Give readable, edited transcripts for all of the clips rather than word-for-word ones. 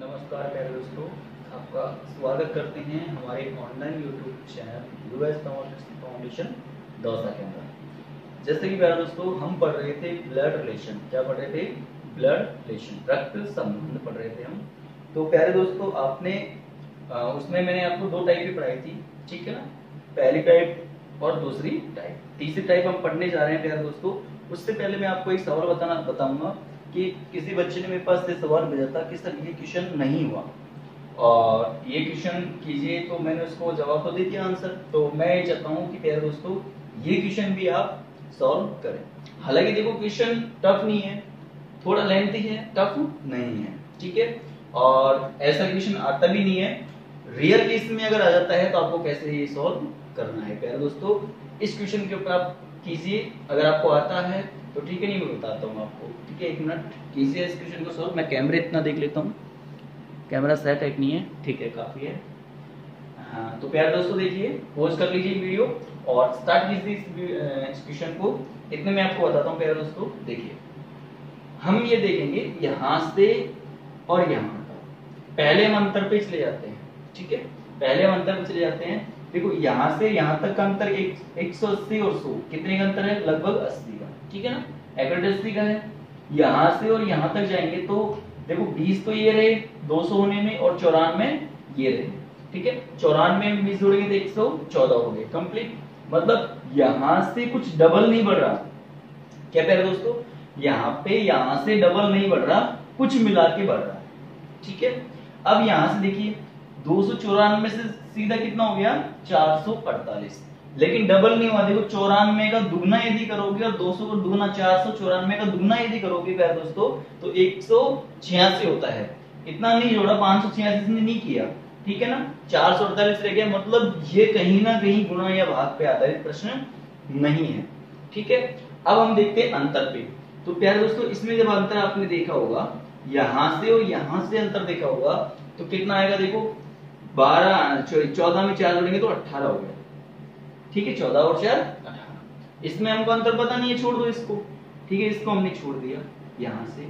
नमस्कार प्यारे दोस्तों, आपका स्वागत करते हैं हमारे online YouTube channel US foundation Dausa के अंदर। जैसे कि प्यारे दोस्तों, हम पढ़ रहे थे ब्लड रिलेशन। क्या पढ़ रहे थे? ब्लड रिलेशन, रक्त संबंध पढ़ रहे थे हम। तो प्यारे दोस्तों, आपने उसमें मैंने आपको दो टाइप की पढ़ाई थी, ठीक है ना? पहली टाइप और दूसरी टाइप। तीसरी टाइप हम पढ़ने जा रहे हैं प्यारे दोस्तों। उससे पहले मैं आपको एक सवाल बताऊंगा कि किसी बच्चे ने मेरे पास से सवाल भेजा था कि सर ये क्वेश्चन नहीं हुआ और ये क्वेश्चन कीजिए, तो मैंने उसको जवाब तो दे दिया, आंसर। तो मैं ये चाहता हूँ कि प्यारे दोस्तों ये क्वेश्चन भी आप सॉल्व करें। हालांकि देखो, क्वेश्चन टफ नहीं है, थोड़ा लेंथी है, टफ नहीं है, ठीक है? और ऐसा क्वेश्चन आता भी नहीं है। रियल केस में अगर आ जाता है तो आपको कैसे ये सॉल्व करना है प्यारे दोस्तों, इस क्वेश्चन के ऊपर आप कीजिए। अगर आपको आता है तो ठीक है, नहीं मैं बताता हूँ आपको, ठीक है? एक मिनट कीजिए इस क्वेश्चन को सॉल्व। मैं कैमरे इतना देख लेता हूँ, कैमरा सेट है नहीं है? ठीक है, काफी है। हाँ, तो प्यारे दोस्तों देखिए, पॉज कर लीजिए वीडियो और स्टार्ट कीजिए इस क्वेश्चन को। इतने मैं आपको बताता हूँ प्यारे दोस्तों। देखिए, हम ये देखेंगे यहाँ से और यहाँ तक। पहले हम अंतर पे चले जाते हैं, ठीक है? पहले हम अंतर पे चले जाते हैं। देखो, यहाँ से यहाँ तक का अंतर 180 और 100 कितने का अंतर है? लगभग 80 का, ठीक है ना? एक्यूरेट 80 का है। यहाँ से और यहाँ तक जाएंगे तो देखो 20 तो ये रहे 200 होने में, और 94 ये रहे, ठीक है? 94 में 20 जोड़ेंगे तो 114 हो गए कंप्लीट। मतलब यहाँ से कुछ डबल नहीं बढ़ रहा। क्या प्यारे दोस्तों? यहाँ से डबल नहीं बढ़ रहा, कुछ मिला के बढ़ रहा है, ठीक है? अब यहाँ से देखिए, 294 से सीधा कितना हो गया? 448, लेकिन डबल नहीं हुआ। देखो, 94 का दुगना यदि करोगे और 200 को दुगना 494 का दुगना यदि करोगे प्यारे दोस्तों तो 186 होता है। इतना नहीं जोड़ा, 586 ने नहीं किया, ठीक है ना? 448 रह गया। मतलब ये कहीं ना कहीं गुणा या भाग पे आधारित प्रश्न नहीं है, ठीक है? अब हम देखते हैं अंतर पे। तो प्यारे दोस्तों, इसमें जब अंतर आपने देखा होगा, यहां से और यहां से अंतर देखा होगा, तो कितना आएगा? देखो 14 में 4 जोड़ेंगे तो 18 हो गया, ठीक है? 14 और 4 18। इसमें हमको अंतर पता नहीं है, छोड़ दो इसको, ठीक है? इसको हमने छोड़ दिया यहां से,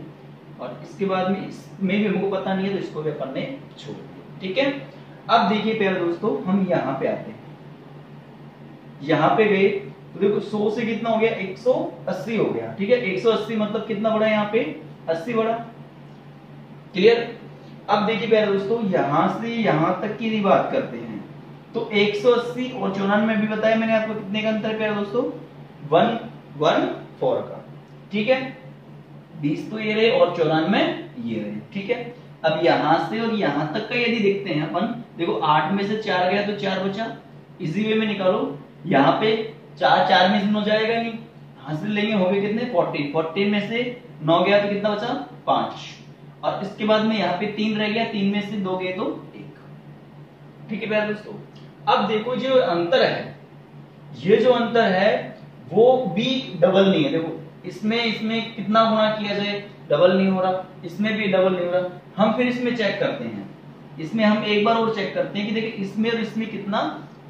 और इसके बाद में इसमें भी हमको पता नहीं है, तो इसको भी अपन ने छोड़ दिया, ठीक है? अब देखिए प्यारे दोस्तों, हम यहाँ पे आते हैं। यहाँ पे गए तो देखो 100 से कितना हो गया? 180 हो गया, ठीक है? 180 मतलब कितना बड़ा है? यहाँ पे 80 बड़ा। क्लियर? अब देखिए प्यारे दोस्तों, यहां से यहां तक की बात करते हैं तो 180 और 94 भी बताया मैंने आपको कितने का अंतर प्यारे दोस्तों? 114 का, ठीक है? 20 तो ये रहे और 94 ये रहे, ठीक है? अब यहां से और यहां तक का यदि देखते हैं अपन, देखो 8 में से 4 गया तो 4 बचा, इजी वे में निकालो। यहाँ पे 4 में से 9 जाएगा नहीं, हासिल लेंगे, हो गए कितने? 14 में से 9 गया तो कितना बचा? 5। और इसके बाद में यहाँ पे 3 रह गया, 3 में से 2 गए तो 1, ठीक है प्यारे दोस्तों? अब देखो, जो अंतर है, ये जो अंतर है वो भी डबल नहीं है। देखो, इसमें कितना गुणा किया जाए, डबल नहीं हो रहा, इसमें भी डबल नहीं हो रहा। हम फिर इसमें चेक करते हैं, इसमें हम एक बार और चेक करते हैं कि देखिए इसमें और इसमें कितना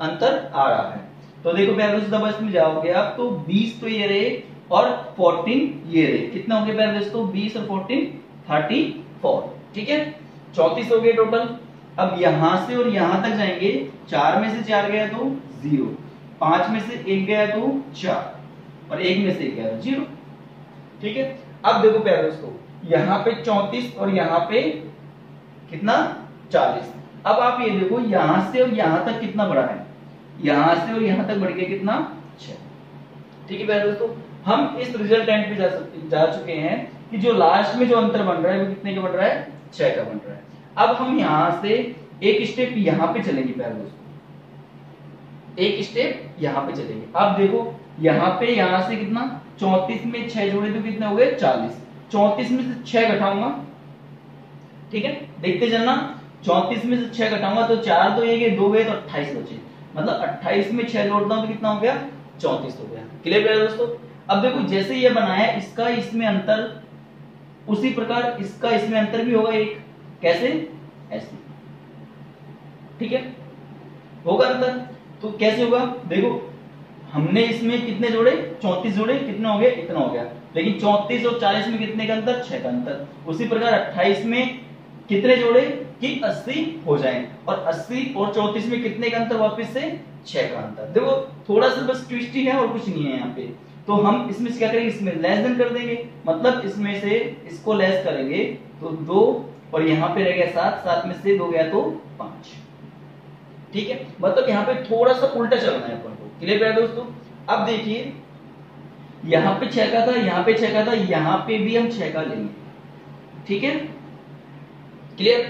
अंतर आ रहा है। तो देखो प्यारे दोस्तों, जब इसमें जाओगे आप तो 20 तो ये रहे और 14 ये रहे, कितना हो गया प्यारे दोस्तों? 20 और 14 34, ठीक है? 34 हो गए टोटल। अब यहां से और यहां तक जाएंगे, 4 में से 4 गया तो 0, 5 में से 1 गया तो 4, और 1 में से 1 गया तो 0, ठीक है? अब देखो प्यारे दोस्तों, यहाँ पे 34 और यहाँ पे कितना? 40। अब आप ये देखो, यहां से और यहां तक कितना बढ़ा है? यहां से और यहां तक बढ़ गया कितना? 6, ठीक है प्यारे दोस्तों? हम इस रिजल्टेंट पे जा चुके हैं कि जो लास्ट में जो अंतर बन रहा है वो कितने का बन रहा है? 6 का बन रहा है। अब हम यहां से एक स्टेप यहां पे चलेंगे प्यारे दोस्तों, एक स्टेप यहां पे चलेंगे। अब देखो, यहां से कितना? 34 में 6 जोड़े तो कितने हो गए? 40। 34 में से 6 घटाऊंगा, ठीक है? देखते चलना, 34 में से 6 घटाऊंगा तो 4 तो ये गए, 2 गए तो 28 बचे। मतलब 28 में 6 जोड़ता हूं तो कितना हो गया? 34 हो गया। क्लियर प्यारे दोस्तों? अब देखो, जैसे ये बनाया, इसका इसमें अंतर, उसी प्रकार इसका इसमें अंतर भी होगा एक। कैसे? ऐसे, ठीक है? होगा अंतर। तो कैसे होगा? देखो, हमने इसमें कितने जोड़े? 34 जोड़े, कितना हो गया? इतना हो गया। लेकिन 34 और 40 में कितने का अंतर? 6 का अंतर। उसी प्रकार 28 में कितने जोड़े कि 80 हो जाए, और 80 और 34 में कितने का अंतर, वापस से 6 का अंतर। देखो थोड़ा सा बस ट्विस्ट ही है और कुछ नहीं है यहाँ पे। तो हम इसमें से क्या करेंगे, इसमें लेस देन कर देंगे, मतलब इसमें से इसको लेस करेंगे तो 2, और यहाँ पे रह गया 7, 7 में से 2 गया तो 5। ठीक है, मतलब यहाँ पे थोड़ा सा उल्टा चलना है अपन को। क्लियर है दोस्तों? अब देखिए यहाँ पे 6 का था, यहाँ पे 6 का था, यहाँ पे भी हम 6 का लेंगे। ठीक है, क्लियर?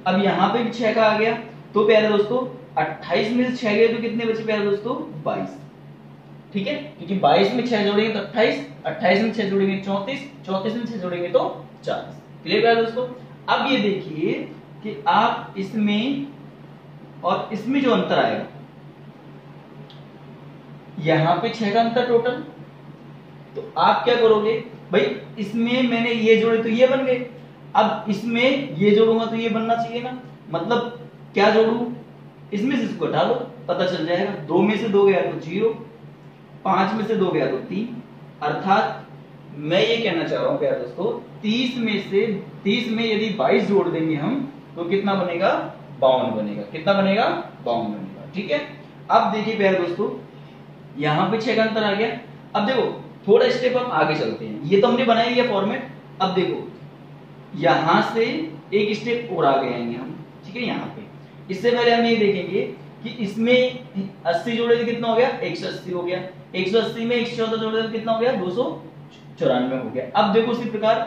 अब यहाँ पे भी 6 का आ गया, तो प्यारे दोस्तों 28 में से 6 गए तो कितने बचे प्यारे दोस्तों, 22। ठीक है, क्योंकि 22 में 6 जोड़ेंगे तो 28, 28 में 6 जोड़ेंगे 34, 34 में 6 जोड़ेंगे तो 40। क्लियर प्यारे दोस्तों? अब ये देखिए कि आप इसमें और इसमें जो अंतर आएगा, यहां पे 6 का अंतर टोटल, तो आप क्या करोगे भाई, इसमें मैंने ये जोड़े तो ये बन गए, अब इसमें ये जोड़ूंगा तो ये बनना चाहिए ना, मतलब क्या जोड़ू, इसमें से इसको घटा लो, पता चल जाएगा। 2 में से 2 गया तो 0, 5 में से 2 गया तो 3, अर्थात मैं ये कहना चाह रहा हूं प्यारे दोस्तों, 30 में यदि 22 जोड़ देंगे हम तो कितना बनेगा, 52 बनेगा। कितना बनेगा, 52 बनेगा। ठीक है, अब देखिए प्यारे दोस्तों यहां पे 6 का अंतर आ गया। अब देखो थोड़ा स्टेप हम आगे चलते हैं, ये तो हमने बनाया लिया फॉर्मेट। अब देखो यहां से एक स्टेप और आगे आएंगे हम। ठीक है, यहाँ पे इससे पहले हम ये देखेंगे कि इसमें 80 जोड़े तो कितना हो गया, 180 हो गया। 180 में 114 जोड़े तो कितना हो गया, 294 हो गया। अब देखो उसी प्रकार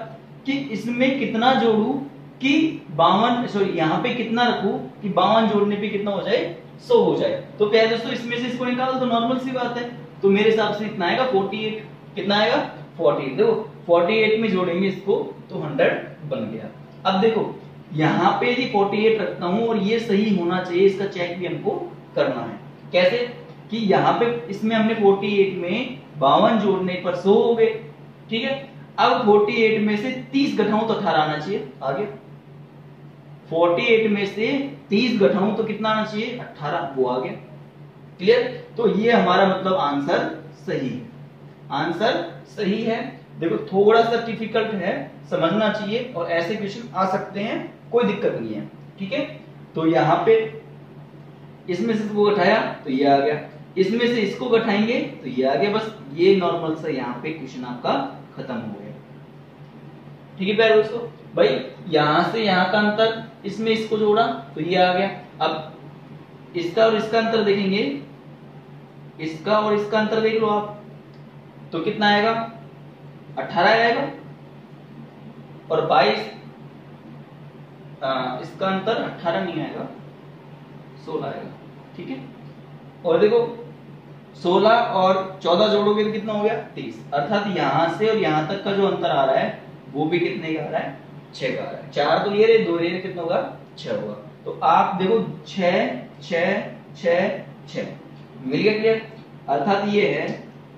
कि इसमें कितना जोड़ू कि 52, सॉरी यहाँ पे कितना रखू कि 52 जोड़ने पे कितना हो जाए, 100 हो जाए। तो प्यारे दोस्तों इसमें से इसको निकाल तो नॉर्मल सी बात है, तो मेरे हिसाब से इतना आएगा 48। कितना आएगा, 48। देखो 48 में जोड़ेंगे इसको तो 100 बन गया। अब देखो यहाँ पे यदि 48 रखता हूं और ये सही होना चाहिए, इसका चेक भी हमको करना है। कैसे कि यहाँ पे इसमें हमने 48 में 52 जोड़ने पर 100 हो गए। ठीक है, अब 48 में से 30 घटाऊं तो 18 आना चाहिए, आ गया। 48 में से 30 घटाऊं तो कितना आना चाहिए, 18, वो आ गया। क्लियर? तो ये हमारा मतलब आंसर सही है, आंसर सही है। देखो थोड़ा सा डिफिकल्ट है, समझना चाहिए, और ऐसे क्वेश्चन आ सकते हैं, कोई दिक्कत नहीं है। ठीक है, तो यहाँ पे इसमें से इसको घटाया तो ये आ गया, इसमें से इसको घटाएंगे तो ये आ गया। बस ये नॉर्मल सा यहाँ पे क्वेश्चन आपका खत्म हो गया। ठीक है प्यारे दोस्तों, भाई यहां से यहां का अंतर, इसमें इसको जोड़ा तो ये आ गया। अब इसका और इसका अंतर देखेंगे, इसका और इसका अंतर देख लो आप, तो कितना आएगा, 18 आएगा, और 22 इसका अंतर 18 नहीं आएगा, 16 आएगा। ठीक है, और देखो 16 और 14 जोड़ोगे तो कितना हो गया, 30। अर्थात यहां से और यहां तक का जो अंतर आ रहा है वो भी कितने का आ रहा है, 6 का आ रहा है। 4 तो ये रहे, 2 ये कितना होगा, 6 होगा। तो आप देखो 6 6 6 6 मिल गया। क्लियर? अर्थात ये है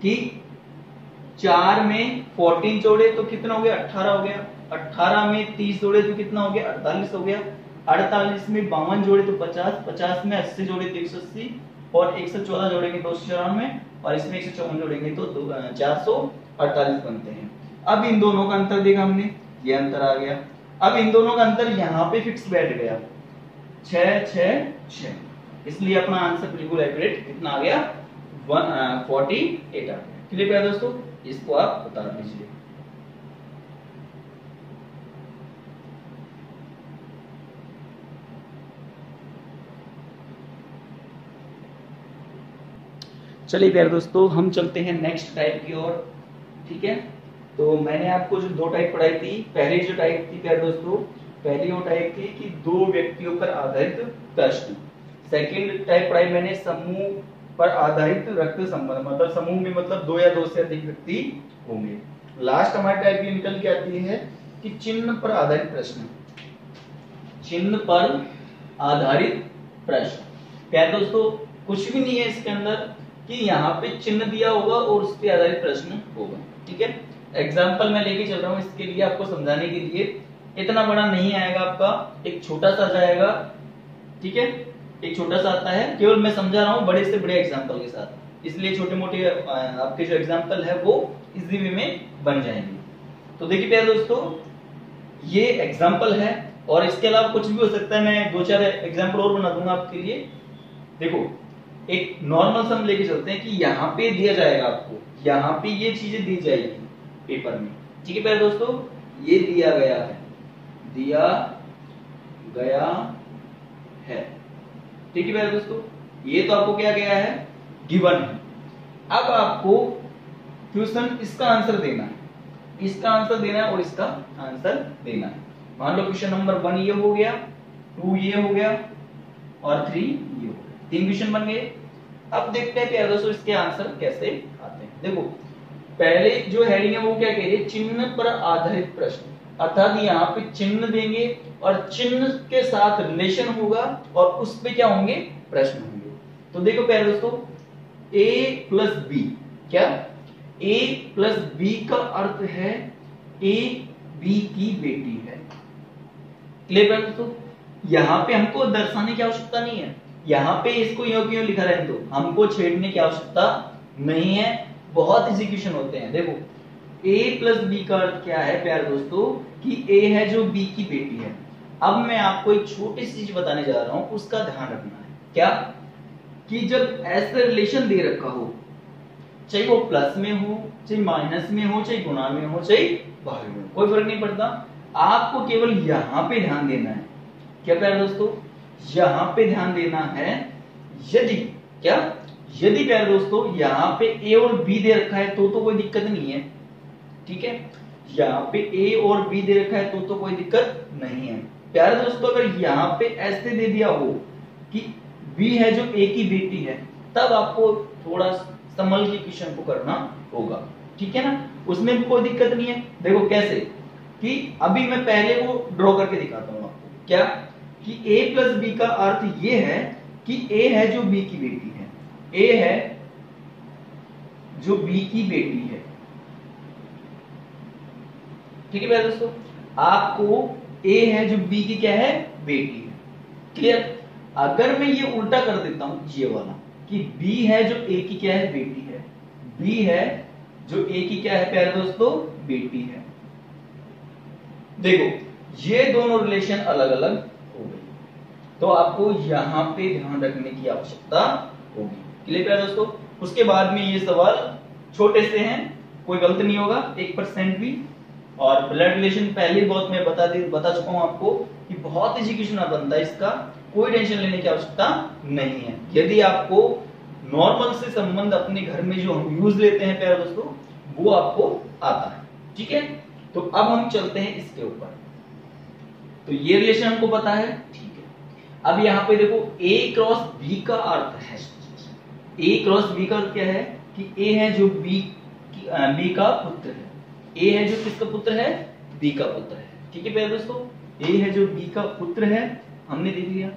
कि 4 में 14 जोड़े तो कितना हो गया, 18 हो गया। 18 में 30 जोड़े तो कितना हो गया, 48 हो गया। 48 में 52 जोड़े तो 50, 50 में 80 जोड़े तो 180, और 114 जोड़ेंगे तो 294, और इसमें 154 जोड़ेंगे तो 448 बनते हैं। अब इन दोनों का अंतर देखा हमने, ये अंतर आ गया। अब इन दोनों का अंतर यहाँ पे फिक्स बैठ गया, 6 6 6, इसलिए अपना आंसर बिल्कुल एक्यूरेट कितना आ गया, 48 आ गया। क्लियर है दोस्तों? इसको आप बता दीजिए। चलिए प्यारे दोस्तों हम चलते हैं नेक्स्ट टाइप की ओर। ठीक है, तो मैंने आपको जो 2 टाइप पढ़ाई थी, पहली जो टाइप थी प्यारे दोस्तों, पहली वो टाइप थी कि 2 व्यक्तियों पर आधारित प्रश्न। सेकंड टाइप पढ़ाई मैंने समूह पर आधारित रक्त संबंध, मतलब समूह में मतलब 2 या 2 से अधिक व्यक्ति होंगे। लास्ट हमारी टाइप ये निकल के आती है कि चिन्ह पर आधारित प्रश्न। चिन्ह पर आधारित प्रश्न प्यारे दोस्तों कुछ भी नहीं है इसके अंदर कि यहाँ पे चिन्ह दिया होगा और उस पर आधारित प्रश्न होगा। ठीक है, एग्जाम्पल मैं लेके चल रहा हूँ इसके लिए, आपको समझाने के लिए। इतना बड़ा नहीं आएगा आपका, एक छोटा सा जाएगा। ठीक है, एक छोटा सा आता है, केवल मैं समझा रहा हूँ बड़े से बड़े एग्जाम्पल के साथ, इसलिए छोटे मोटे आपके जो एग्जाम्पल है वो इजी वे में बन जाएंगे। तो देखिए प्यारे दोस्तों ये एग्जाम्पल है, और इसके अलावा कुछ भी हो सकता है। मैं 2-4 एग्जांपल और बना दूंगा आपके लिए। देखो, एक नॉर्मल सम लेके चलते हैं कि यहाँ पे दिया जाएगा आपको, यहाँ पे ये चीजें दी जाएगी पेपर में, ठीक है प्यारे दोस्तों। ये दिया गया है, दिया गया है, ठीक है प्यारे दोस्तों। ये तो आपको क्या गया है, गिवन है। अब आपको क्वेश्चन इसका आंसर देना है, इसका आंसर देना है और इसका आंसर देना है। मान लो क्वेश्चन नंबर 1 ये हो गया, 2 ये हो गया और 3 ये हो गया। 3 क्वेश्चन बन गए। अब देखते हैं प्यारे दोस्तों इसके आंसर कैसे आते हैं। देखो, पहले जो हेडिंग है वो क्या कह रही है, चिन्ह पर आधारित प्रश्न, अर्थात यहाँ पे चिन्ह देंगे और चिन्ह के साथ रिलेशन होगा और उस पे क्या होंगे, प्रश्न होंगे। तो देखो प्यारे दोस्तों, a प्लस बी, क्या a प्लस बी का अर्थ है a b की बेटी है। क्लियर प्यारे दोस्तों। यहाँ पे हमको दर्शाने की आवश्यकता नहीं है, यहाँ पे इसको यो क्यों लिखा रहने दो, हमको छेड़ने की आवश्यकता नहीं है। बहुत इजी क्वेश्चन होते हैं। देखो, a प्लस बी का अर्थ क्या है प्यारे दोस्तों, कि a है जो b की बेटी है। अब मैं आपको एक छोटी सी चीज बताने जा रहा हूं, उसका ध्यान रखना है। क्या, कि जब ऐसा रिलेशन दे रखा हो, चाहे वो प्लस में हो, चाहे माइनस में हो, चाहे गुणा में हो, चाहे भाग में हो, कोई फर्क नहीं पड़ता। आपको केवल यहाँ पे ध्यान देना है। क्या प्यारे दोस्तों, यहाँ पे ध्यान देना है। यदि क्या, यदि प्यारे दोस्तों यहाँ पे a और b दे रखा है तो कोई दिक्कत नहीं है, ठीक है। यहाँ पे a और b दे रखा है तो कोई दिक्कत नहीं है प्यारे दोस्तों। अगर यहाँ पे ऐसे दे दिया हो कि b है जो a की बेटी है, तब आपको थोड़ा संभल के क्वेश्चन को करना होगा, ठीक है ना। उसमें भी कोई दिक्कत नहीं है। देखो कैसे, कि अभी मैं पहले वो ड्रॉ करके दिखाता हूँ आपको। क्या, कि a प्लस बी का अर्थ ये है कि a है जो b की बेटी है, a है जो b की बेटी है, ठीक है प्यारे दोस्तों। आपको a है जो b की क्या है, बेटी है। क्लियर। अगर मैं ये उल्टा कर देता हूं, ये वाला, कि b है जो a की क्या है, बेटी है, b है जो a की क्या है प्यारे दोस्तों, बेटी है। देखो, ये दोनों रिलेशन अलग अलग हो गई, तो आपको यहां पे ध्यान रखने की आवश्यकता होगी। क्लियर प्यारे दोस्तों। उसके बाद में ये सवाल छोटे से हैं, कोई गलत नहीं होगा 1% भी। और ब्लड रिलेशन पहले बहुत मैं बता चुका हूं आपको कि बहुत इजी क्वेश्चन बनता है, इसका कोई टेंशन लेने की आवश्यकता नहीं है। यदि आपको नॉर्मल से संबंध अपने घर में जो हम यूज लेते हैं प्यारे दोस्तों, वो आपको आता है, ठीक है। तो अब हम चलते हैं इसके ऊपर। तो ये रिलेशन हमको पता है, ठीक है। अब यहाँ पे देखो, a क्रॉस b का अर्थ है, a क्रॉस b का अर्थ क्या है, कि a है जो b का पुत्र है, a है जो किसका पुत्र है, b का पुत्र है, ठीक है प्यारे दोस्तों। a है जो b का पुत्र है, हमने देख लिया।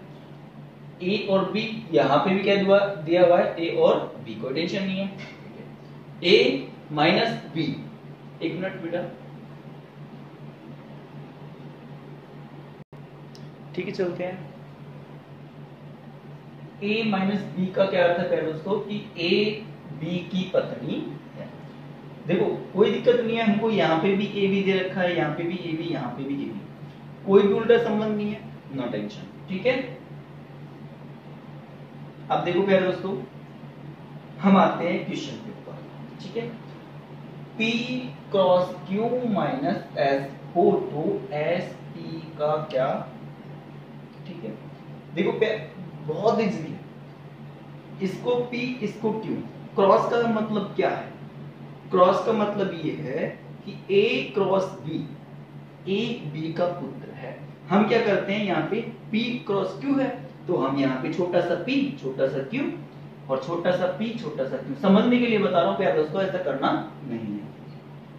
a और b यहाँ पे भी क्या दिया हुआ है, a और b, कोई टेंशन नहीं है। a माइनस b, एक मिनट बेटा, ठीक है चलते हैं। a माइनस बी का क्या अर्थ है प्यारे दोस्तों, कि a b की पत्नी है। देखो कोई दिक्कत नहीं है, हमको यहाँ पे भी a b दे रखा है, यहाँ पे भी a b, यहाँ पे भी a b, कोई भी उल्टा संबंध नहीं है, नो टेंशन, ठीक है। अब देखो प्यारे दोस्तों, हम आते हैं क्वेश्चन के ऊपर, ठीक है। p cross q minus s हो तो s p का क्या, ठीक है। देखो बहुत इजी है, इसको p इसको q, क्रॉस का मतलब क्या है, क्रॉस का मतलब ये है कि a cross b, a b का पुत्र है। हम क्या करते हैं, यहाँ पे p क्रॉस q है, तो हम यहाँ पे छोटा सा p छोटा सा q और छोटा सा p छोटा सा q, समझने के लिए बता रहा हूँ प्यारे दोस्तों, ऐसा करना नहीं है।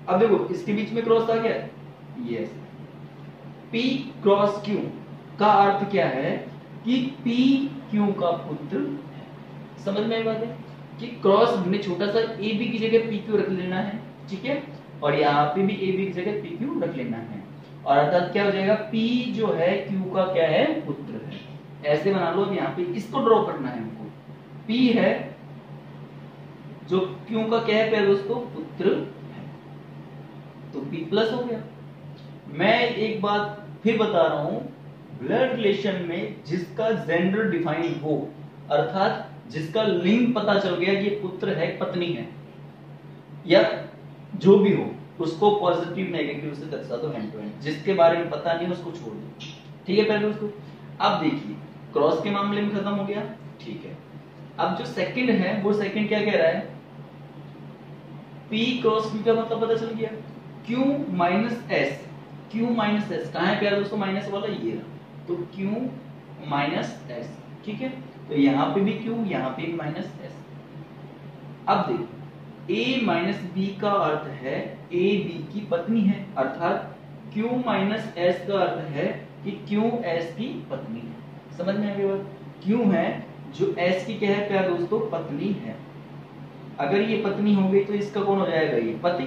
अब देखो इसके बीच में क्रॉस आ गया, यस, p क्रॉस q का अर्थ क्या है, कि p q का पुत्र है। समझ में आई बात है, कि क्रॉस में छोटा सा a b की जगह p q रख लेना है, ठीक है, और यहाँ पे भी a b की जगह p q रख लेना है, और अर्थात क्या हो जाएगा, p जो है q का क्या है, पुत्र है। ऐसे बना लो, यहाँ पे इसको ड्रॉ करना है हमको, p है जो q का क्या है प्यारे दोस्तों, पुत्र है, तो p प्लस हो गया। मैं एक बात फिर बता रहा हूं ब्लड रिलेशन में जिसका जेंडर डिफाइन हो, अर्थात जिसका लिंग पता चल गया कि ये पुत्र है पत्नी है या जो भी हो, उसको पॉजिटिव नेगेटिव से दर्शा दो हैंड टू हैंड। जिसके बारे में पता नहीं उसको छोड़ दो, ठीक है पहले उसको। अब देखिए क्रॉस के मामले में खत्म हो गया, ठीक है। अब जो सेकंड है वो सेकंड क्या कह रहा है, P क्रॉस Q का मतलब पता चल गया, Q minus S। Q minus S कहाँ है प्यारे दोस्तों, माइनस वाला ये रहा, तो Q माइनस S, ठीक है। तो यहाँ पे भी Q, यहाँ पे भी माइनस S। अब देखो A माइनस B का अर्थ है A B की पत्नी है, अर्थात Q माइनस S का अर्थ है कि Q S की पत्नी है। समझ में आ गई बात, Q है जो S की क्या है प्यारे दोस्तों, पत्नी है। अगर ये पत्नी हो गई तो इसका कौन हो जाएगा, ये पति,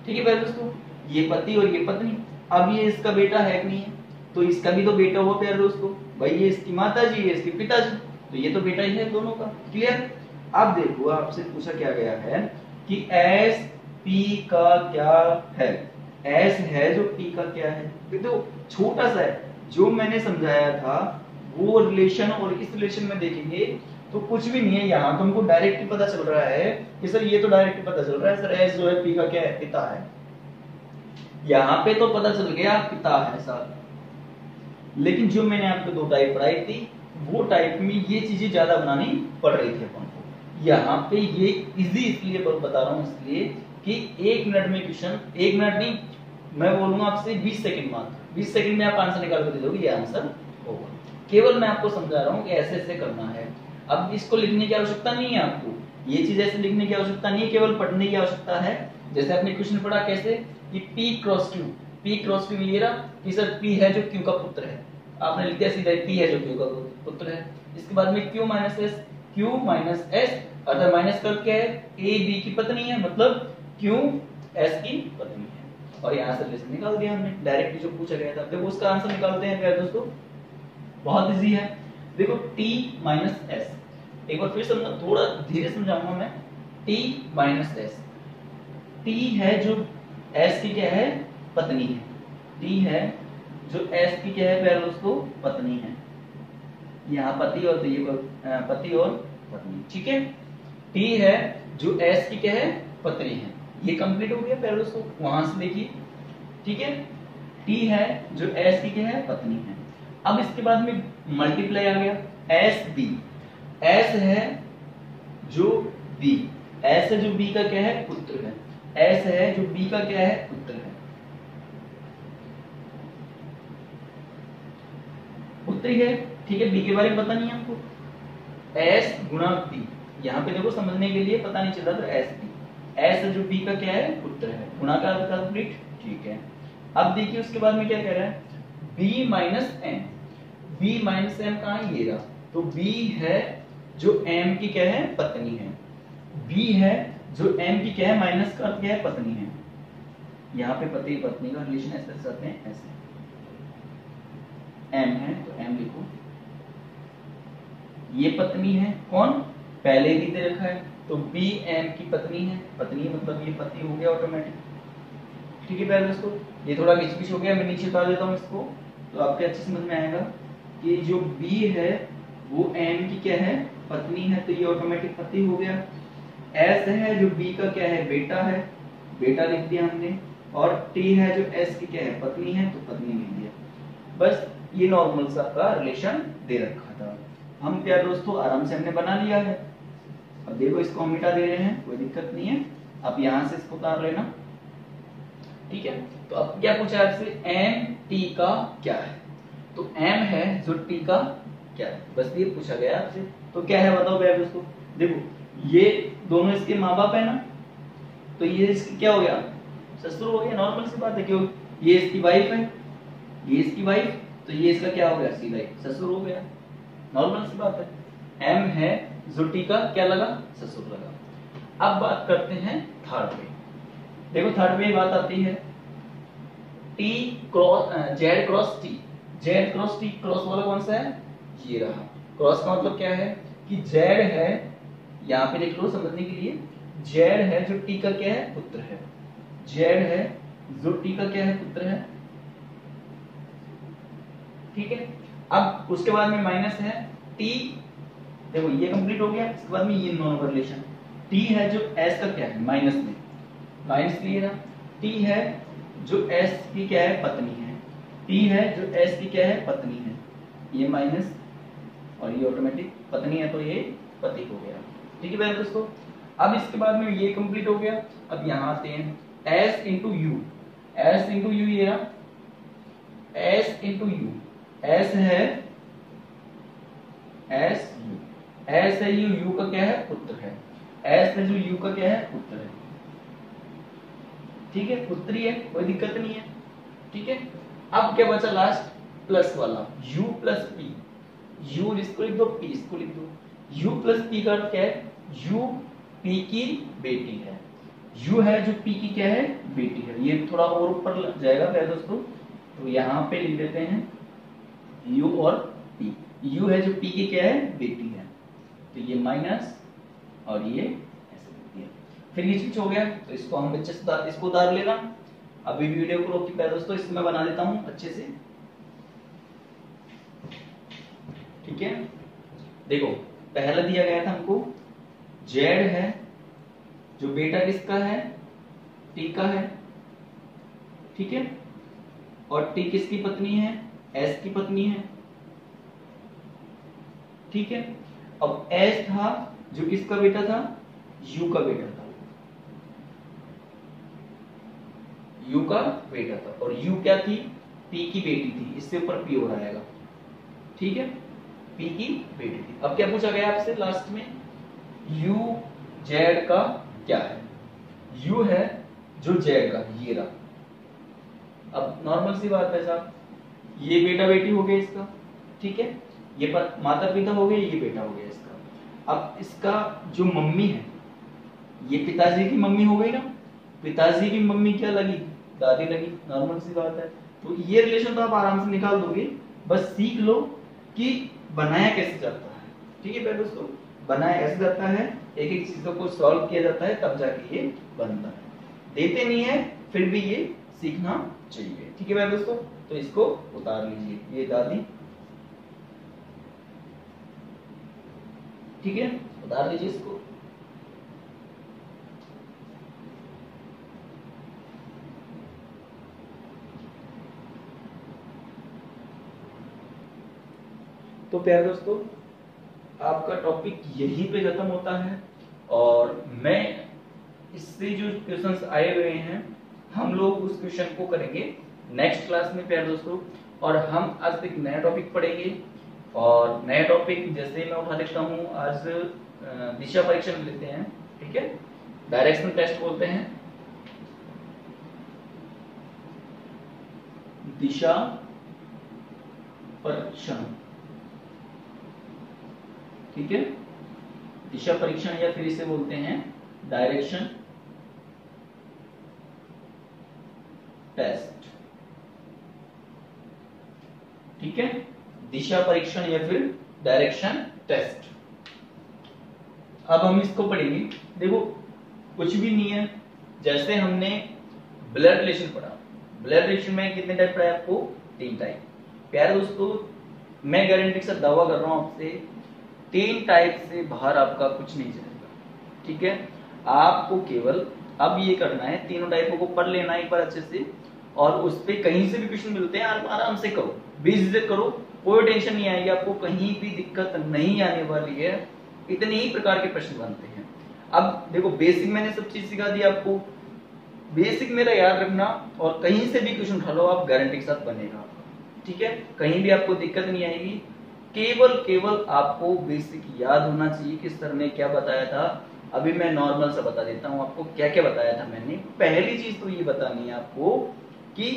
ठीक है प्यारे दोस्तों, ये पति और ये पत्नी। अब ये इसका बेटा है कि नहीं है, तो इसका भी तो बेटा हुआ प्यारे दोस्तों, भाई ये इसकी माता जी, ये इसके पिताजी, तो ये तो बेटा ही है दोनों का, क्लियर। अब देखो आपसे पूछा क्या गया है कि एस पी का क्या है, एस है जो पी का क्या है, देखो छोटा सा है, जो मैंने समझाया था वो रिलेशन और इस रिलेशन में देखेंगे तो कुछ भी नहीं है। यहाँ तो हमको डायरेक्ट ही पता चल रहा है कि सर ये तो डायरेक्ट ही पता चल रहा है सर एस जो है पी का क्या है, पिता है। यहाँ पे तो पता चल गया पिता है सर, लेकिन जो मैंने आपको दो टाइप पढ़ाई थी वो टाइप में ये चीजें ज्यादा बनानी पड़ रही थी अपन को। यहाँ पे ये इजी इसलिए बता रहा हूँ, इसलिए कि 1 मिनट में क्वेश्चन, 1 मिनट नहीं मैं बोलूंगा आपसे 20 सेकंड मात्र, 20 सेकंड में आप आंसर निकाल कर दे दोगे, ये आंसर होगा। केवल मैं आपको समझा रहा हूँ कि ऐसे ऐसे करना है। अब इसको लिखने की आवश्यकता नहीं है आपको, ये चीज ऐसे लिखने की आवश्यकता नहीं है, केवल पढ़ने की आवश्यकता है। जैसे आपने क्वेश्चन पढ़ा कैसे कि P cross Q, P cross Q ये रहा कि सर P है जो Q का पुत्र है, आपने लिख दिया सीधा P है जो Q का पुत्र है। इसके बाद में Q minus S, Q minus S अर्थात माइनस कर क्या है, A B की पत्नी है, मतलब Q S की पत्नी है। और यहाँ से रिलेशन निकाल दिया हमने, डायरेक्टली जो पूछा गया था। देखो उसका आंसर निकालते हैं प्यारे दोस्तों, बहुत इजी है। देखो T माइनस S, एक बार फिर समझना, थोड़ा धीरे समझाऊंगा मैं। T माइनस S, T है जो S की क्या है, पत्नी है, T है जो S की क्या है प्यारे दोस्तों, पत्नी है। यहाँ पति और पति और पत्नी, ठीक है। T है जो S की क्या है, पत्नी है। ये कंप्लीट हो गया प्यारे दोस्तों, वहां से देखिए, ठीक है। T है जो S की क्या है, पत्नी है। अब इसके बाद में मल्टीप्लाई आ गया, S B, S है जो B, S है जो B का क्या है, पुत्र है, S है जो B का क्या है, पुत्र है, पुत्र है, ठीक है। B के बारे में पता नहीं है हमको, S गुणा B, यहाँ पे देखो समझने के लिए पता नहीं चल रहा था, S B, S है जो B का क्या है, पुत्र है, गुणा का कंप्लीट, ठीक है। अब देखिए उसके बाद में क्या कह रहा है, B minus M, B minus M कहाँ है, ये रहा, तो B है जो M की क्या है, पत्नी है, B है जो M की क्या है, माइनस का अर्थ क्या है, पत्नी है। यहाँ पे पति पत्नी का रिलेशन ऐसे करते हैं, ऐसे M है तो M लिखो, ये पत्नी है, कौन, पहले ही दे रखा है, तो B M की पत्नी है, पत्नी मतलब ये पति हो गया ऑटोमेटिक, ठीक है प्यारे दोस्तों। ये थोड़ा घिच हो गया, मैं नीचे उतार देता हूँ इसको, तो आपके अच्छे समझ में आएगा कि जो B है वो M की क्या है, पत्नी है, तो ये ऑटोमेटिक पति हो गया। S है जो B का क्या है, बेटा है, बेटा लिख दिया हमने, और T है जो S की क्या है, पत्नी है, तो पत्नी लिख दिया। बस ये नॉर्मल सा का रिलेशन दे रखा था, हम प्यारे दोस्तों आराम से हमने बना लिया है। अब देखो इसको हम मिटा दे रहे हैं, कोई दिक्कत नहीं है, अब यहाँ से इसको उतार लेना, ठीक है। तो अब क्या पूछा आपसे, M T का क्या है, तो M है जो T का क्या है, बस ये पूछा गया आपसे। तो क्या है बताओ प्यारे दोस्तों, देखो ये दोनों इसके माँ बाप है ना, तो ये इसकी क्या हो गया, ससुर हो गया, नॉर्मल सी बात है, क्यों ये इसकी वाइफ है, ये इसकी वाइफ, तो ये इसका क्या हो गया, सीधा ससुर हो गया, नॉर्मल सी बात है। M है जो T का क्या लगा, ससुर लगा। अब बात करते हैं थर्ड पे, देखो थर्ड पे बात आती है T cross Z cross T, Z cross T, cross वाला कौन सा है, ये रहा। क्रॉस का मतलब क्या है कि Z है, यहाँ पे लिख लो समझने के लिए, Z है जो T का क्या है, पुत्र है, Z है जो T का क्या है, पुत्र है, ठीक है। अब उसके बाद में माइनस है टी, देखो ये कंप्लीट हो गया। इसके बाद में ये नॉन रिलेशन टी है जो एस का क्या है माइनस में, माइनस क्लियर है। टी है जो एस की क्या है पत्नी है, टी है जो एस की क्या है पत्नी है, ये माइनस और ये ऑटोमेटिक पत्नी है तो ये पति हो गया। ठीक है भाई दोस्तों। अब इसके बाद में ये कंप्लीट हो गया। अब यहाँ आते हैं S into you, S into you ये रहा, एस इंटू यू, एस है एस यू, एस है यू, यू का क्या है पुत्र है, एस है जो यू का क्या है पुत्र है। ठीक है, पुत्री है, कोई दिक्कत नहीं है। ठीक है। अब क्या बचा लास्ट प्लस वाला u प्लस पी, u इसको लिख दो, p इसको लिख दो। u प्लस पी का क्या है, u p की बेटी है, u है जो p की क्या है बेटी है। ये थोड़ा और ऊपर लग जाएगा प्यारे दोस्तों, तो यहाँ पे लिख देते हैं u और p, u है जो p की क्या है बेटी है, तो ये माइनस और ये ऐसे लिख दिया। फिर ये चीज हो गया, तो इसको हम बच्चे से इसको उतार लेना। अभी वीडियो को रोक के प्यारे दोस्तों इसको मैं बना देता हूँ अच्छे से। ठीक है, देखो पहला दिया गया था हमको z है जो बेटा किसका है t का है, ठीक है, और t किसकी पत्नी है s की पत्नी है। ठीक है, अब s था जो किसका बेटा था u का बेटा था, u का बेटा था, और u क्या थी p की बेटी थी, इससे ऊपर p हो आएगा। ठीक है, p की बेटी थी। अब क्या पूछा गया आपसे लास्ट में, u z का क्या है, u है जो z का ये रहा। अब नॉर्मल सी बात है साहब, ये बेटा बेटी हो गया इसका, ठीक है, ये माता पिता हो गए, ये बेटा हो गया इसका। अब इसका जो मम्मी है ये पिताजी की मम्मी हो गई ना, पिताजी की मम्मी क्या लगी दादी लगी, नॉर्मल सी बात है। तो ये रिलेशन तो आप आराम से निकाल दोगे, बस सीख लो कि बनाया कैसे जाता है। ठीक है दोस्तों, बनाया ऐसे जाता है, एक एक चीजों को सॉल्व किया जाता है तब जाके ये बनता है, देते नहीं है फिर भी ये सीखना चाहिए। ठीक है दोस्तों, तो इसको उतार लीजिए, ये दादी, ठीक है, उतार लीजिए इसको। तो प्यारे दोस्तों, आपका टॉपिक यहीं पे खत्म होता है, और मैं इससे जो क्वेश्चंस आए हुए हैं हम लोग उस क्वेश्चन को करेंगे नेक्स्ट क्लास में प्यारे दोस्तों। और हम आज एक नया टॉपिक पढ़ेंगे, और नया टॉपिक जैसे मैं उठा लेता हूँ आज दिशा परीक्षण लेते हैं। ठीक है, डायरेक्शन टेस्ट बोलते हैं, दिशा परीक्षण। ठीक है, दिशा परीक्षण या फिर इसे बोलते हैं डायरेक्शन टेस्ट। ठीक है, दिशा परीक्षण या फिर डायरेक्शन टेस्ट। अब हम इसको पढ़ेंगे। देखो कुछ भी नहीं है, जैसे हमने ब्लड रिलेशन पढ़ा, ब्लड रिलेशन में कितने टाइप पढ़ा आपको, 3 टाइप। प्यारे दोस्तों, मैं गारंटी से दावा कर रहा हूं आपसे 3 टाइप से बाहर आपका कुछ नहीं जाएगा। ठीक है, आपको केवल अब ये करना है, तीनों टाइपों को पढ़ लेना एक बार अच्छे से, और उस पे कहीं से भी क्वेश्चन मिलते हैं आप आराम से करो, बेझिझक करो, कोई टेंशन नहीं आएगी आपको, कहीं भी दिक्कत नहीं आने वाली है। इतने ही प्रकार के प्रश्न बनते हैं। अब देखो बेसिक मैंने सब चीज सिखा दी आपको, बेसिक मेरा याद रखना, और कहीं से भी क्वेश्चन उठा लो आप गारंटी के साथ बनेगा आपका। ठीक है, कहीं भी आपको दिक्कत नहीं आएगी, केवल आपको बेसिक याद होना चाहिए कि सर ने क्या बताया था। अभी मैं नॉर्मल सा बता देता हूँ आपको क्या क्या बताया था मैंने। पहली चीज तो ये बतानी है आपको कि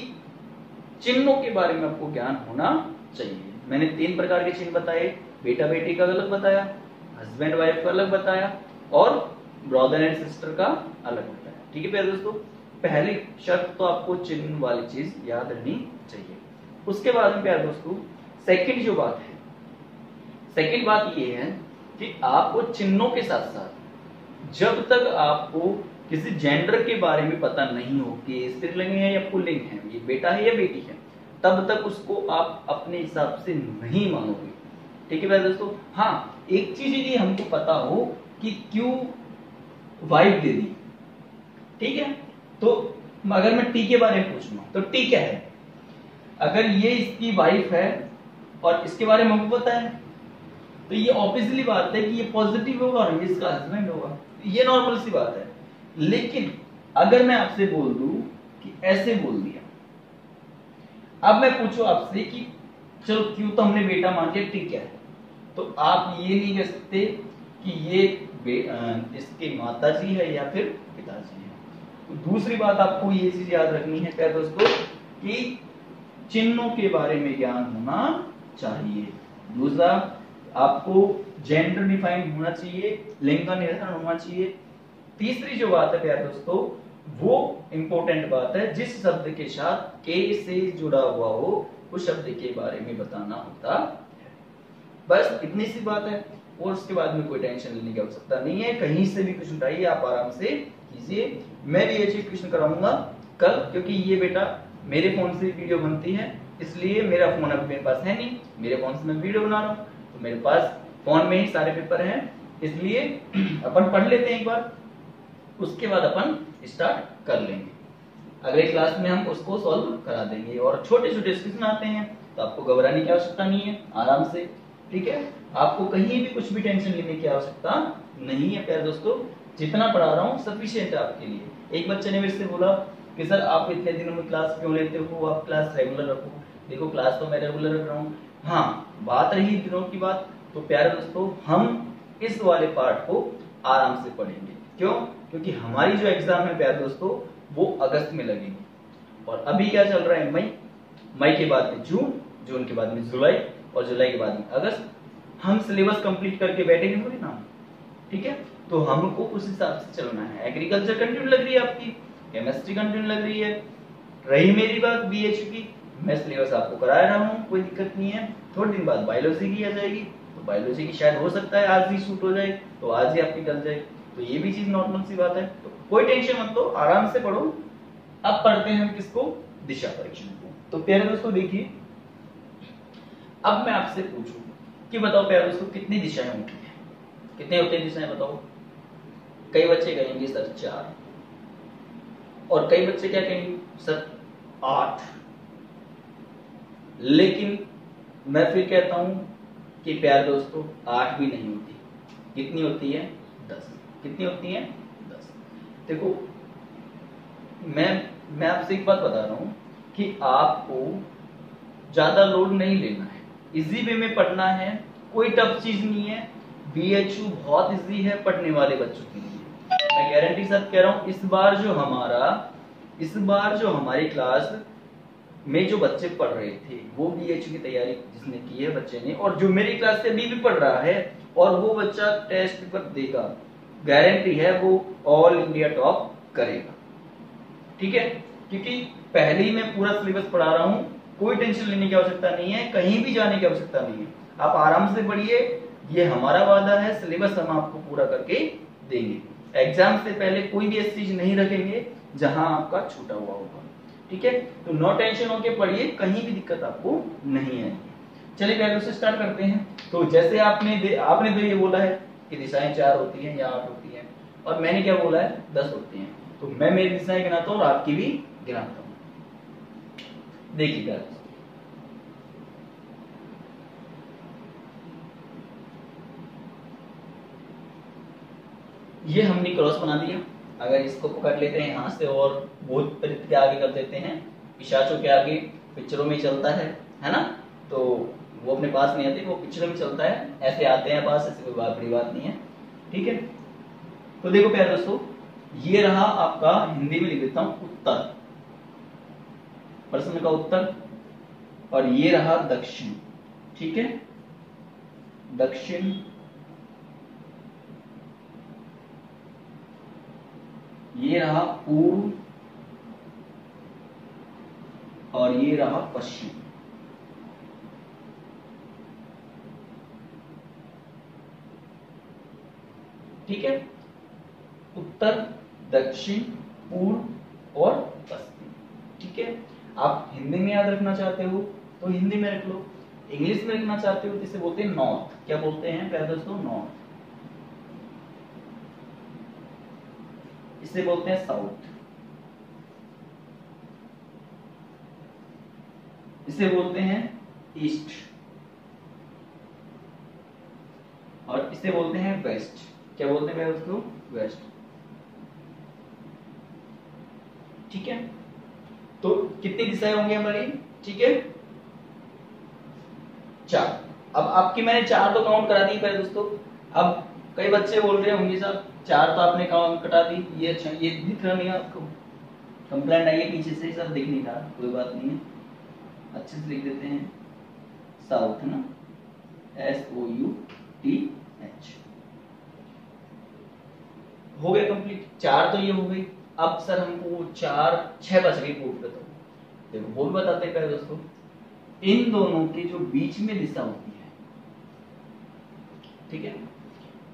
चिन्हों के बारे में आपको ज्ञान होना चाहिए। मैंने 3 प्रकार के चिन्ह बताए, बेटा बेटी का अलग बताया, हस्बैंड वाइफ का अलग बताया, और ब्रदर एंड सिस्टर का अलग बताया। ठीक है प्यारे दोस्तों, पहली शर्त तो आपको चिन्ह वाली चीज याद रहनी चाहिए। उसके बाद में प्यारे दोस्तों सेकंड जो बात है, सेकंड बात ये है कि आपको चिन्हों के साथ साथ जब तक आपको किसी जेंडर के बारे में पता नहीं हो कि स्त्रीलिंग है या पुल्लिंग है, ये बेटा है या बेटी है, तब तक उसको आप अपने हिसाब से नहीं मानोगे। ठीक है भाई दोस्तों। हाँ, एक चीज ये हमको पता हो कि क्यों वाइफ दे दी, ठीक है। तो अगर मैं टी के बारे में पूछूंगा तो टी क्या है, अगर ये इसकी वाइफ है और इसके बारे में हमको पता है तो ये ऑब्वियसली बात है कि ये पॉजिटिव होगा और ये इसका हस्बैंड होगा, ये नॉर्मल सी बात है। लेकिन अगर मैं आपसे बोल दूं कि ऐसे बोल दिया, अब मैं पूछूं आपसे कि चलो क्यों, तो हमने बेटा मान लिया, ठीक है, तो आप ये नहीं कह सकते कि ये इसके माताजी है या फिर पिताजी है। तो दूसरी बात आपको ये चीज याद रखनी है क्या दोस्तों कि चिन्हों के बारे में ज्ञान होना चाहिए। दूसरा, आपको जेंडर डिफाइन होना चाहिए, लिंग का निर्धारण होना चाहिए। तीसरी जो बात है प्यारे दोस्तों, वो इंपॉर्टेंट बात है, जिस शब्द के साथ ए से जुड़ा हुआ हो उस शब्द के बारे में बताना होता है। बस इतनी सी बात है और उसके बाद में कोई टेंशन लेने की आवश्यकता नहीं है। कहीं से भी क्वेश्चन उठाइए, आप आराम से कीजिए। मैं भी ये चीज क्वेश्चन कराऊंगा कल, क्योंकि ये बेटा मेरे फोन से वीडियो बनती है, इसलिए मेरा फोन अभी मेरे पास है नहीं, मेरे फोन से मैं वीडियो बना रहा हूँ, तो मेरे पास फोन में ही सारे पेपर हैं, इसलिए अपन पढ़ लेते हैं एक बार, उसके बाद अपन स्टार्ट कर लेंगे। अगले क्लास में हम उसको सॉल्व करा देंगे और छोटे छोटे क्वेश्चन आते हैं, तो आपको घबराने की आवश्यकता नहीं है, आराम से, ठीक है। आपको कहीं भी कुछ भी टेंशन लेने की आवश्यकता नहीं है प्यारे दोस्तों, जितना पढ़ा रहा हूँ सफिशिएंट है आपके लिए। एक बच्चे ने मेरे से बोला कि सर आप इतने दिनों में क्लास क्यों लेते हो, आप क्लास रेगुलर रखो। देखो क्लास तो मैं रेगुलर रख रहा हूँ, हाँ बात रही दिनों की बात, तो प्यारे दोस्तों हम इस वाले पार्ट को आराम से पढ़ेंगे। क्यों? क्योंकि हमारी जो एग्जाम है प्यारे दोस्तों वो अगस्त में लगेगी, और अभी क्या चल रहा है मई, मई के बाद में जून, जून के बाद में जुलाई, और जुलाई के बाद में अगस्त। हम सिलेबस कंप्लीट करके बैठेंगे थोड़ी ना, ठीक है। तो हमको उस हिसाब से चलना है। एग्रीकल्चर कंटिन्यू लग रही है आपकी, केमिस्ट्री कंटिन्यू लग रही है, रही मेरी बात बीएच की, मैं सिलेबस आपको करा रहा हूँ, कोई दिक्कत नहीं है। थोड़े दिन बाद बायोलॉजी की आ जाएगी, तो बायोलॉजी की शायद हो सकता है आज ही शूट हो जाए, तो आज ही आपकी चल जाए, तो ये भी चीज नॉर्मल सी बात है। तो कोई टेंशन मत लो, आराम से पढ़ो। अब पढ़ते हैं हम किसको, दिशा परीक्षण को। तो प्यारे दोस्तों देखिए, अब मैं आपसे पूछूं कि बताओ प्यारे दोस्तों कितनी दिशाएं होती हैं, कितने होते हैं दिशाएं बताओ। कई बच्चे कहेंगे सर 4, और कई बच्चे क्या कहेंगे सर 8, लेकिन मैं फिर कहता हूं कि प्यारे दोस्तों 8 भी नहीं होती, कितनी होती है 10। कितनी होती है 10। देखो मैं आपसे एक बात बता रहा हूं कि आपको ज्यादा लोड नहीं लेना है, इजी वे में पढ़ना है, कोई टफ चीज नहीं है। बीएचयू बहुत इजी है पढ़ने वाले बच्चों के लिए, मैं गारंटी साथ कह रहा हूं। इस बार जो हमारी क्लास में जो बच्चे पढ़ रहे थे वो बीएचयू की तैयारी जिसने की है बच्चे ने, और जो मेरी क्लास से अभी भी पढ़ रहा है और वो बच्चा टेस्ट पेपर देगा, गारंटी है वो ऑल इंडिया टॉप करेगा, ठीक है। क्योंकि पहले ही मैं पूरा सिलेबस पढ़ा रहा हूं, कोई टेंशन लेने की आवश्यकता नहीं है, कहीं भी जाने की आवश्यकता नहीं है। आप आराम से पढ़िए, ये हमारा वादा है, सिलेबस हम आपको पूरा करके देंगे। एग्जाम से पहले कोई भी ऐसी चीज नहीं रखेंगे जहां आपका छूटा हुआ होगा, ठीक है। तो नो टेंशन होके पढ़िए, कहीं भी दिक्कत आपको नहीं आएगी। चलिए पहले से स्टार्ट करते हैं। तो जैसे आपने तो ये बोला है कि दिशाएं 4 होती हैं या 8 होती हैं, और मैंने क्या बोला है 10 होती हैं। तो मैं मेरी दिशाएं गिनाता हूं और आपकी भी गिनाता हूं। देखिए ये हमने क्रॉस बना दिया। अगर इसको पकड़ लेते हैं यहाँ से और भूत प्रेत के आगे कर देते हैं, पिशाचों के आगे, पिक्चरों में चलता है ना, तो वो अपने पास नहीं आते, वो पिक्चरों में चलता है, ऐसे आते हैं पास, ऐसे कोई बड़ी बात नहीं है, ठीक है। तो देखो प्यारे दोस्तों, ये रहा आपका, हिंदी में लिख देता हूं उत्तर, प्रश्न का उत्तर, और ये रहा दक्षिण, ठीक है, दक्षिण, ये रहा पूर्व, और ये रहा पश्चिम, ठीक है। उत्तर, दक्षिण, पूर्व और पश्चिम, ठीक है। आप हिंदी में याद रखना चाहते हो तो हिंदी में रख लो, इंग्लिश में रखना चाहते हो तो इसे बोलते हैं नॉर्थ। क्या बोलते हैं प्यारे दोस्तों? नॉर्थ। इसे बोलते हैं साउथ, इसे बोलते हैं ईस्ट, और इसे बोलते हैं वेस्ट। क्या बोलते हैं दोस्तों? वेस्ट। ठीक है, तो कितनी दिशाएं होंगी हमारी? ठीक है, 4। अब आपकी मैंने 4 तो काउंट करा दी पहले दोस्तों। अब कई बच्चे बोल रहे होंगे सर 4 तो आपने काउंट कटा दी, ये अच्छा ये दिख रहा नहीं आपको? कंप्लेंट आई है पीछे से सर दिख नहीं रहा, कोई बात नहीं है, अच्छे से लिख देते हैं साउथ ना, SOUTH। हो गया कंप्लीट, 4 तो ये हो गई। अब सर हमको 6 बच गई बोर्ड पे। तो देखो बोर्ड बताते हैं पहले दोस्तों, इन दोनों के जो बीच में दिशा होती है, ठीक है,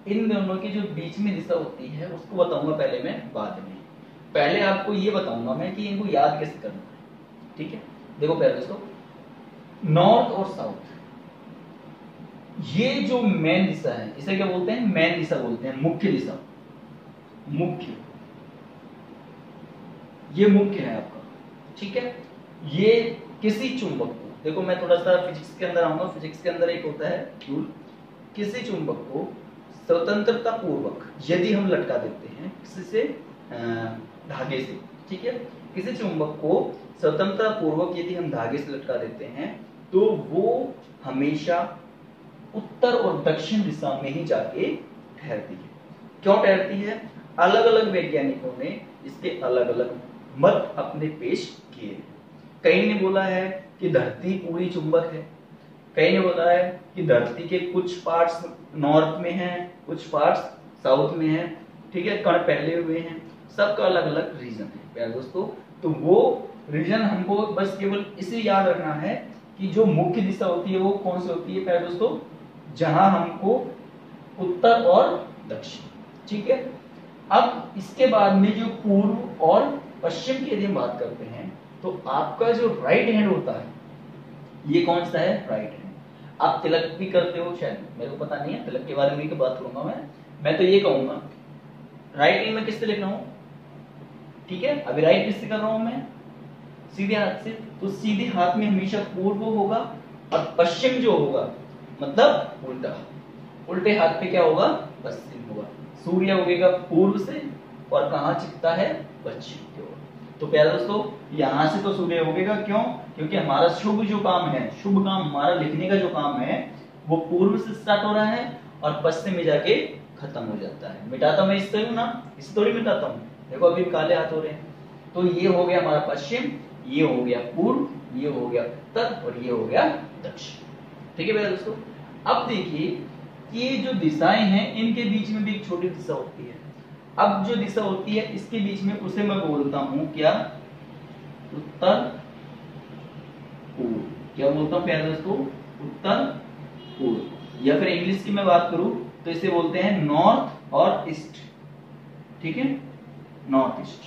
इन दोनों की जो बीच में दिशा होती है उसको बताऊंगा पहले मैं, बाद में। पहले आपको ये बताऊंगा मैं कि इनको याद कैसे करना है। ठीक है, देखो पहले दोस्तों, नॉर्थ और साउथ, ये जो मेन दिशा है इसे क्या बोलते हैं? मेन दिशा बोलते हैं, मुख्य दिशा। मुख्य, ये मुख्य है आपका। ठीक है, ये किसी चुंबक को, देखो मैं थोड़ा सा फिजिक्स के अंदर आऊंगा। फिजिक्स के अंदर एक होता है रूल, किसी चुंबक को स्वतंत्रता पूर्वक यदि हम लटका देते हैं किसी से धागे से, ठीक है, किसी चुंबक को स्वतंत्रता पूर्वक यदि हम धागे से लटका देते हैं तो वो हमेशा उत्तर और दक्षिण दिशा में ही जाके ठहरती है। क्यों ठहरती है? अलग अलग वैज्ञानिकों ने इसके अलग अलग मत अपने पेश किए हैं। कई ने बोला है कि धरती पूरी चुंबक है, कई ने बोला है कि धरती के कुछ पार्ट्स नॉर्थ में हैं, कुछ पार्ट्स साउथ में हैं, ठीक है, कण फैले हुए हैं, सबका अलग अलग रीजन है प्यारे दोस्तों। तो वो रीजन हमको बस केवल इसे याद रखना है कि जो मुख्य दिशा होती है वो कौन सी होती है प्यारे दोस्तों? जहां हमको उत्तर और दक्षिण। ठीक है, अब इसके बाद में जो पूर्व और पश्चिम की यदि हम बात करते हैं तो आपका जो राइट हैंड होता है ये कौन सा है? Right hand. आप तिलक भी करते हो शायद, मेरे को पता नहीं है, तिलक के बारे में भी बात करूंगा मैं तो ये कहूंगा राइट हैंड में किससे लिख रहा हूं? ठीक है, अभी राइट किससे कर रहा हूं मैं? सीधे हाथ से। तो सीधे हाथ में हमेशा पूर्व होगा और पश्चिम जो होगा मतलब उल्टा, उल्टे हाथ पे क्या होगा? पश्चिम होगा। सूर्य उगेगा पूर्व से और कहां छिपता है? पश्चिम की ओर। तो प्यारे दोस्तों यहां से तो सूर्य उगेगा, क्यों? क्योंकि हमारा शुभ जो काम है, शुभ काम हमारा लिखने का जो काम है वो पूर्व से स्टार्ट हो रहा है और पश्चिम में जाके खत्म हो जाता है। मिटाता मैं इससे हूं ना, इससे थोड़ी मिटाता हूं। देखो अभी काले हाथ हो रहे हैं, तो ये हो गया हमारा पश्चिम, ये हो गया पूर्व, ये हो गया उत्तर और ये हो गया दक्षिण। ठीक है प्यारे दोस्तों, अब देखिए ये जो दिशाएं हैं इनके बीच में भी एक छोटी दिशा होती है। अब जो दिशा होती है इसके बीच में उसे मैं बोलता हूं क्या? उत्तर पूर्व। क्या बोलता हूं प्यारे दोस्तों? उत्तर पूर्व। या फिर इंग्लिश की मैं बात करूं तो इसे बोलते हैं नॉर्थ और ईस्ट। ठीक है, नॉर्थ ईस्ट।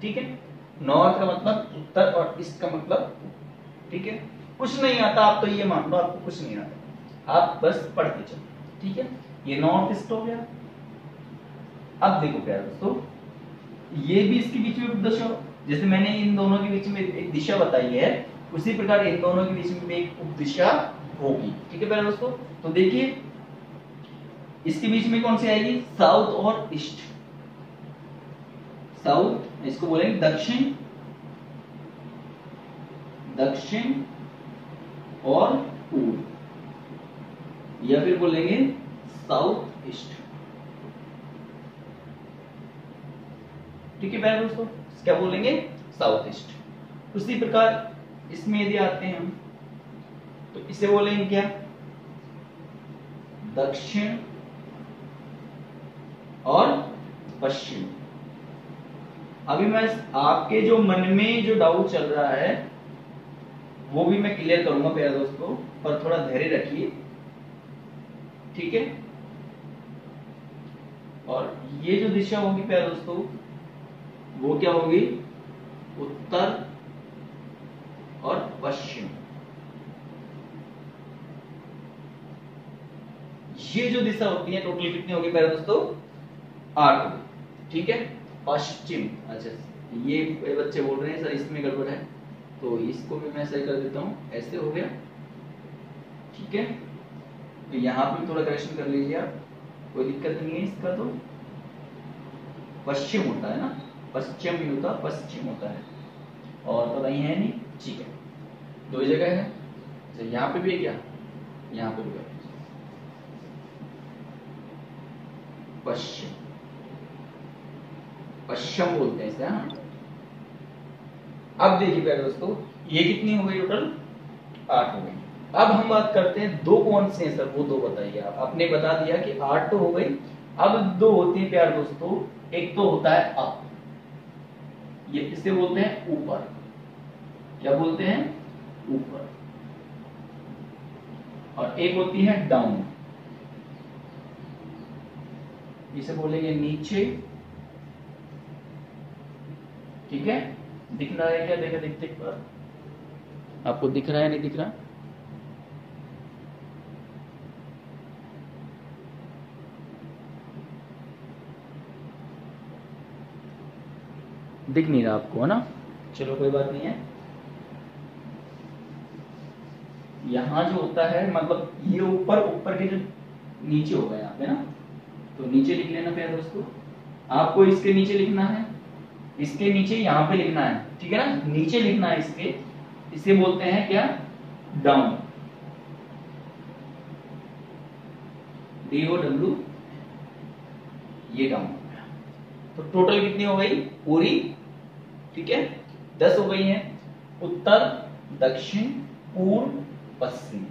ठीक है, नॉर्थ का मतलब उत्तर और ईस्ट का मतलब। ठीक है, कुछ नहीं आता, आप तो ये मान लो आपको कुछ नहीं आता, आप बस पढ़ते चलो। ठीक है, ये नॉर्थ ईस्ट हो गया। अब देखो प्यारे दोस्तों, ये भी इसके बीच में उपदिशा, जैसे मैंने इन दोनों के बीच में एक दिशा बताई है उसी प्रकार इन दोनों के बीच में भी एक उपदिशा होगी। ठीक है प्यारे दोस्तों, तो देखिए इसके बीच में कौन सी आएगी? साउथ और ईस्ट। साउथ, इसको बोलेंगे दक्षिण, दक्षिण और पूर्व, या फिर बोलेंगे साउथ ईस्ट। ठीक है प्यारे दोस्तों, क्या बोलेंगे? South east. उसी प्रकार इसमें यदि आते हैं हम तो इसे बोलेंगे क्या? दक्षिण और पश्चिम। अभी मैं आपके जो मन में जो डाउट चल रहा है वो भी मैं क्लियर करूंगा प्यारे दोस्तों, पर थोड़ा धैर्य रखिए। ठीक है, और ये जो दिशा होगी प्यारे दोस्तों वो क्या होगी? उत्तर ये जो दिशा होती है टोटल कितनी होगी प्यारे दोस्तों? 8 होगी। ठीक है, पश्चिम। अच्छा, ये बच्चे बोल रहे हैं सर इसमें गड़बड़ है, तो इसको भी मैं सही कर देता हूँ, ऐसे हो गया। ठीक है, तो यहाँ पे थोड़ा करेक्शन कर लीजिए आप, कोई दिक्कत नहीं है इसका। तो पश्चिम होता है ना, पश्चिम नहीं होता, पश्चिम होता है, और तो कहीं है नहीं। ठीक है, दो जगह है। तो यहाँ पे भी है क्या? यहाँ पे भी है पश्चिम, पश्चिम बोलते हैं इसे। हाँ, अब देखिए प्यारे दोस्तों, ये कितनी हो गई टोटल? 8 हो गई। अब हम बात करते हैं दो कौन से हैं सर, वो दो बताइए आप। आपने बता दिया कि 8 तो हो गई, अब दो होती है प्यारे दोस्तों। एक तो होता है अप, ये इसे बोलते हैं ऊपर। क्या बोलते हैं? ऊपर। और एक होती है डाउन, इसे बोलेंगे नीचे। ठीक है, दिख रहा है क्या? देखा, दिखते पर आपको दिख रहा है, नहीं दिख रहा? दिख नहीं रहा आपको, है ना? चलो कोई बात नहीं है। यहाँ जो होता है मतलब ये ऊपर, ऊपर के जो नीचे होगा यहाँ पे ना, तो नीचे लिख लेना प्यारे दोस्तों। आपको इसके नीचे लिखना है, इसके नीचे यहाँ पे लिखना है। ठीक है ना, नीचे लिखना है इसके। इसे बोलते हैं क्या? डाउन। DOW, ये डाउन। तो टोटल कितनी हो गई पूरी? ठीक है, 10 हो गई है। उत्तर, दक्षिण, पूर्व, पश्चिम।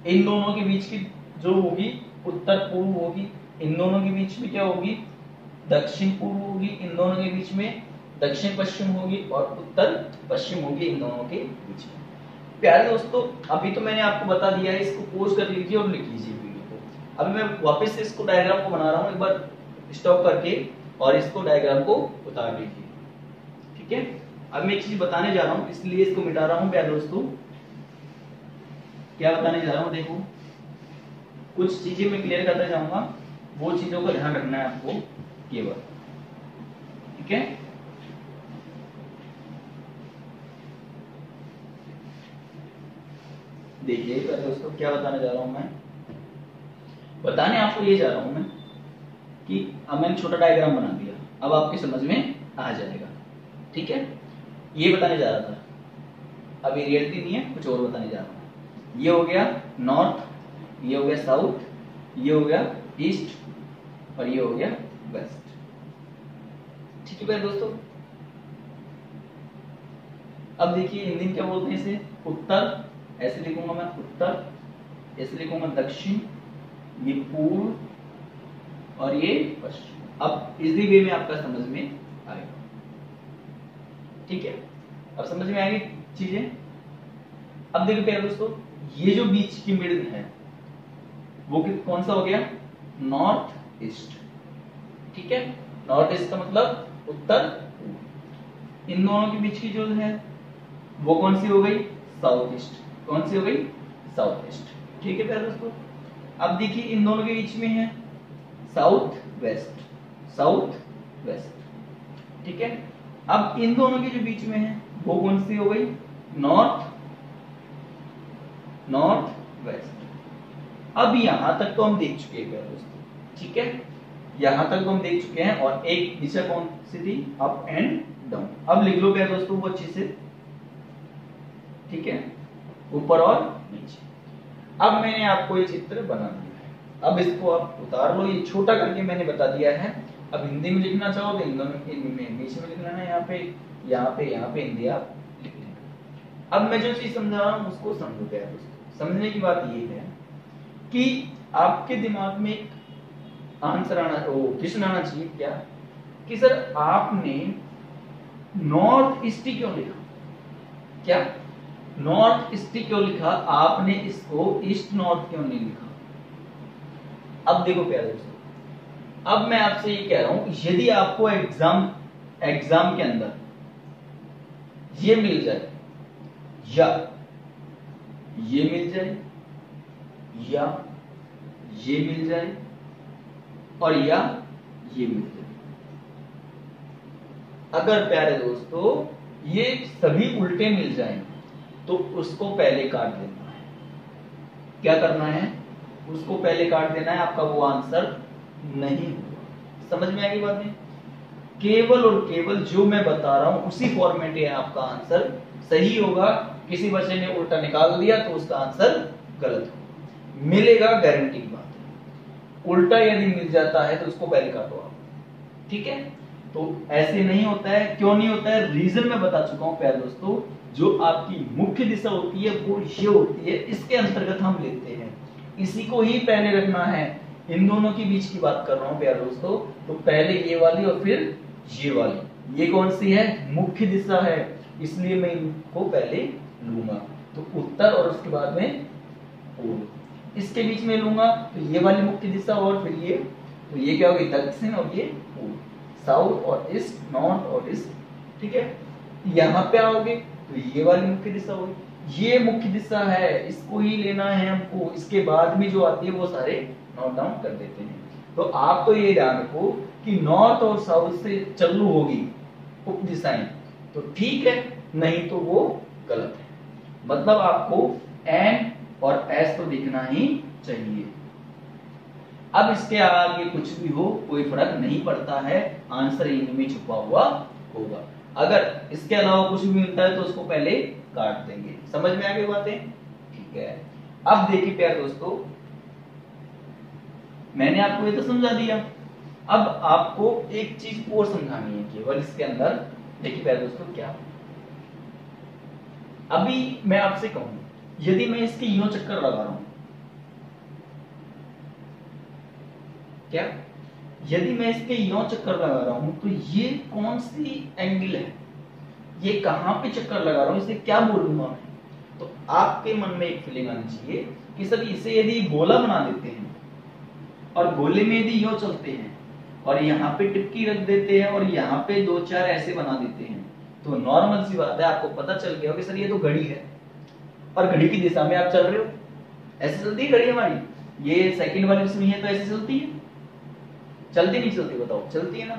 इन दोनों के बीच की जो होगी उत्तर पूर्व होगी, इन दोनों के बीच में क्या होगी? दक्षिण पूर्व होगी, इन दोनों के बीच में दक्षिण पश्चिम होगी, और उत्तर पश्चिम होगी इन दोनों के बीच में। प्यारे दोस्तों, अभी तो मैंने आपको बता दिया है, इसको पॉज कर लीजिए और लिख लीजिए वीडियो को। अभी मैं वापस से इसको डायग्राम को बना रहा हूँ, एक बार स्टॉप करके और इसको डायग्राम को उतार लीजिए। ठीक है, अब मैं एक चीज बताने जा रहा हूँ, इसलिए इसको मिटा रहा हूँ प्यारे दोस्तों। क्या बताने जा रहा हूँ? देखो, कुछ चीजें मैं क्लियर करता जाऊंगा, वो चीजों का ध्यान रखना है आपको केवल। ठीक है, देखिए दोस्तों, क्या बताने जा रहा हूं मैं? बताने आपको ये जा रहा हूं मैं कि अब मैंने छोटा डायग्राम बना दिया, अब आपकी समझ में आ जाएगा। ठीक है, ये बताने जा रहा था, अब ये रियलिटी नहीं है, कुछ और बताने जा रहा हूं। ये हो गया नॉर्थ, ये हो गया साउथ, ये हो गया ईस्ट, और ये हो गया वेस्ट। ठीक है भाई दोस्तों, अब देखिए हिंदी में क्या बोलते हैं इसे? उत्तर, ऐसे लिखूंगा मैं उत्तर, ऐसे लिखूंगा दक्षिण, ये पूर्व, और ये पश्चिम। अब इसी वे में आपका समझ में आएगा। ठीक है, अब समझ में आएगी चीजें। अब देखो प्यारे दोस्तों, ये जो बीच की मिडिल है वो कौन सा हो गया? North east. ठीक है, नॉर्थ ईस्ट का मतलब उत्तर पूर्व। इन दोनों के बीच की जो है वो कौन सी हो गई? South east. कौन सी हो गई? South east. ठीक है प्यारे दोस्तों, अब देखिए इन दोनों के बीच में है साउथ वेस्ट, साउथ वेस्ट। ठीक है, अब इन दोनों के जो बीच में है वो कौन सी हो गई? North, north west. अब यहां तक तो हम देख चुके हैं प्यारे दोस्तों। ठीक है, यहां तक तो हम देख चुके हैं, और एक दिशा कौन सी थी? Up and down. अब लिख लो प्यारे दोस्तों वो अच्छे से। ठीक है, ऊपर और नीचे। अब मैंने आपको ये चित्र बना दिया है, अब इसको आप उतार लो। ये छोटा करके मैंने बता दिया है। अब हिंदी में लिखना चाहो तो हिंदी में इंग्लिश में लिखना है, यहाँ पे यहाँ पे यहाँ पे हिंदी आप लिख लेना। अब मैं जो चीज समझा रहा हूँ उसको समझो प्यारे दोस्तों। समझने की बात ये है कि आपके दिमाग में एक आंसर आना, क्वेश्चन आना चाहिए क्या, कि सर आपने नॉर्थ ईस्ट क्यों लिखा? क्या नॉर्थ ईस्ट क्यों लिखा? आपने इसको ईस्ट नॉर्थ क्यों नहीं लिखा? अब देखो प्यारे दोस्तों, अब मैं आपसे ये कह रहा हूं, यदि आपको एग्जाम के अंदर ये मिल जाए, या ये मिल जाए, या ये मिल जाए और या ये मिल जाए। अगर प्यारे दोस्तों ये सभी उल्टे मिल जाएं तो उसको पहले काट देना है। क्या करना है? उसको पहले काट देना है, आपका वो आंसर नहीं होगा। समझ में आएगी बातें? केवल और केवल जो मैं बता रहा हूं उसी फॉर्मेट में आपका आंसर सही होगा। किसी बच्चे ने उल्टा निकाल दिया तो उसका आंसर गलत होगा। मिलेगा, गारंटी की बात है। उल्टा यदि मिल जाता है तो उसको पहले काटो आप, ठीक है? तो ऐसे नहीं होता है। क्यों नहीं होता है? रीजन मैं बता चुका हूं प्यारे दोस्तों। जो आपकी मुख्य दिशा होती है वो ये होती है, इसके अंतर्गत हम लेते हैं, इसी को ही पहले रखना है। इन दोनों के बीच की बात कर रहा हूं प्यारे दोस्तों। तो पहले ये वाली और फिर ये वाली, ये कौन सी है? मुख्य दिशा है, इसलिए मैं इनको पहले लूंगा। तो उत्तर और उसके बाद में पूर्व, इसके बीच में लूंगा तो ये वाली मुख्य दिशा और फिर ये, तो ये क्या होगी? दक्षिण और ये पूर्व, साउथ और ईस्ट, नॉर्थ और ईस्ट, ठीक है? यहाँ पे आओगे तो ये वाली मुख्य दिशा होगी। ये मुख्य दिशा है, इसको ही लेना है हमको। इसके बाद में जो आती है वो सारे नोट डाउन कर देते हैं। तो आप तो ये ध्यान रखो कि नॉर्थ और साउथ से चालू होगी उप दिशाएं तो ठीक है, नहीं तो वो गलत है। मतलब आपको एन और एस तो दिखना ही चाहिए। अब इसके आगे कुछ भी हो कोई फर्क नहीं पड़ता है, आंसर इनमें छुपा हुआ होगा। अगर इसके अलावा कुछ भी मिलता है तो उसको पहले काट देंगे। समझ में आ गई बातें? ठीक है। अब देखिए प्यारे दोस्तों, मैंने आपको ये तो समझा दिया। अब आपको एक चीज और समझानी है केवल इसके अंदर। देखिए प्यारे दोस्तों, क्या अभी मैं आपसे कहूं, यदि मैं इसके यूं चक्कर लगा रहा हूं, क्या यदि मैं इसके यूं चक्कर लगा रहा हूं तो ये कौन सी एंगल है? ये कहां पे चक्कर लगा रहा हूं, इसे क्या बोलूंगा मैं? तो आपके मन में एक फीलिंग आनी चाहिए कि सर इसे यदि गोला बना देते हैं और गोले में यदि यूं चलते हैं और यहाँ पे टिप्पी रख देते हैं और यहाँ पे दो चार ऐसे बना देते हैं तो नॉर्मल सी बात है, आपको पता चल गया कि सर ये तो घड़ी है और घड़ी की दिशा में आप चल रहे हो। ऐसे चलती है घड़ी हमारी? ये सेकंड वाली उसमें है तो ऐसे चलती है? चलती नहीं चलती? बताओ, चलती है ना?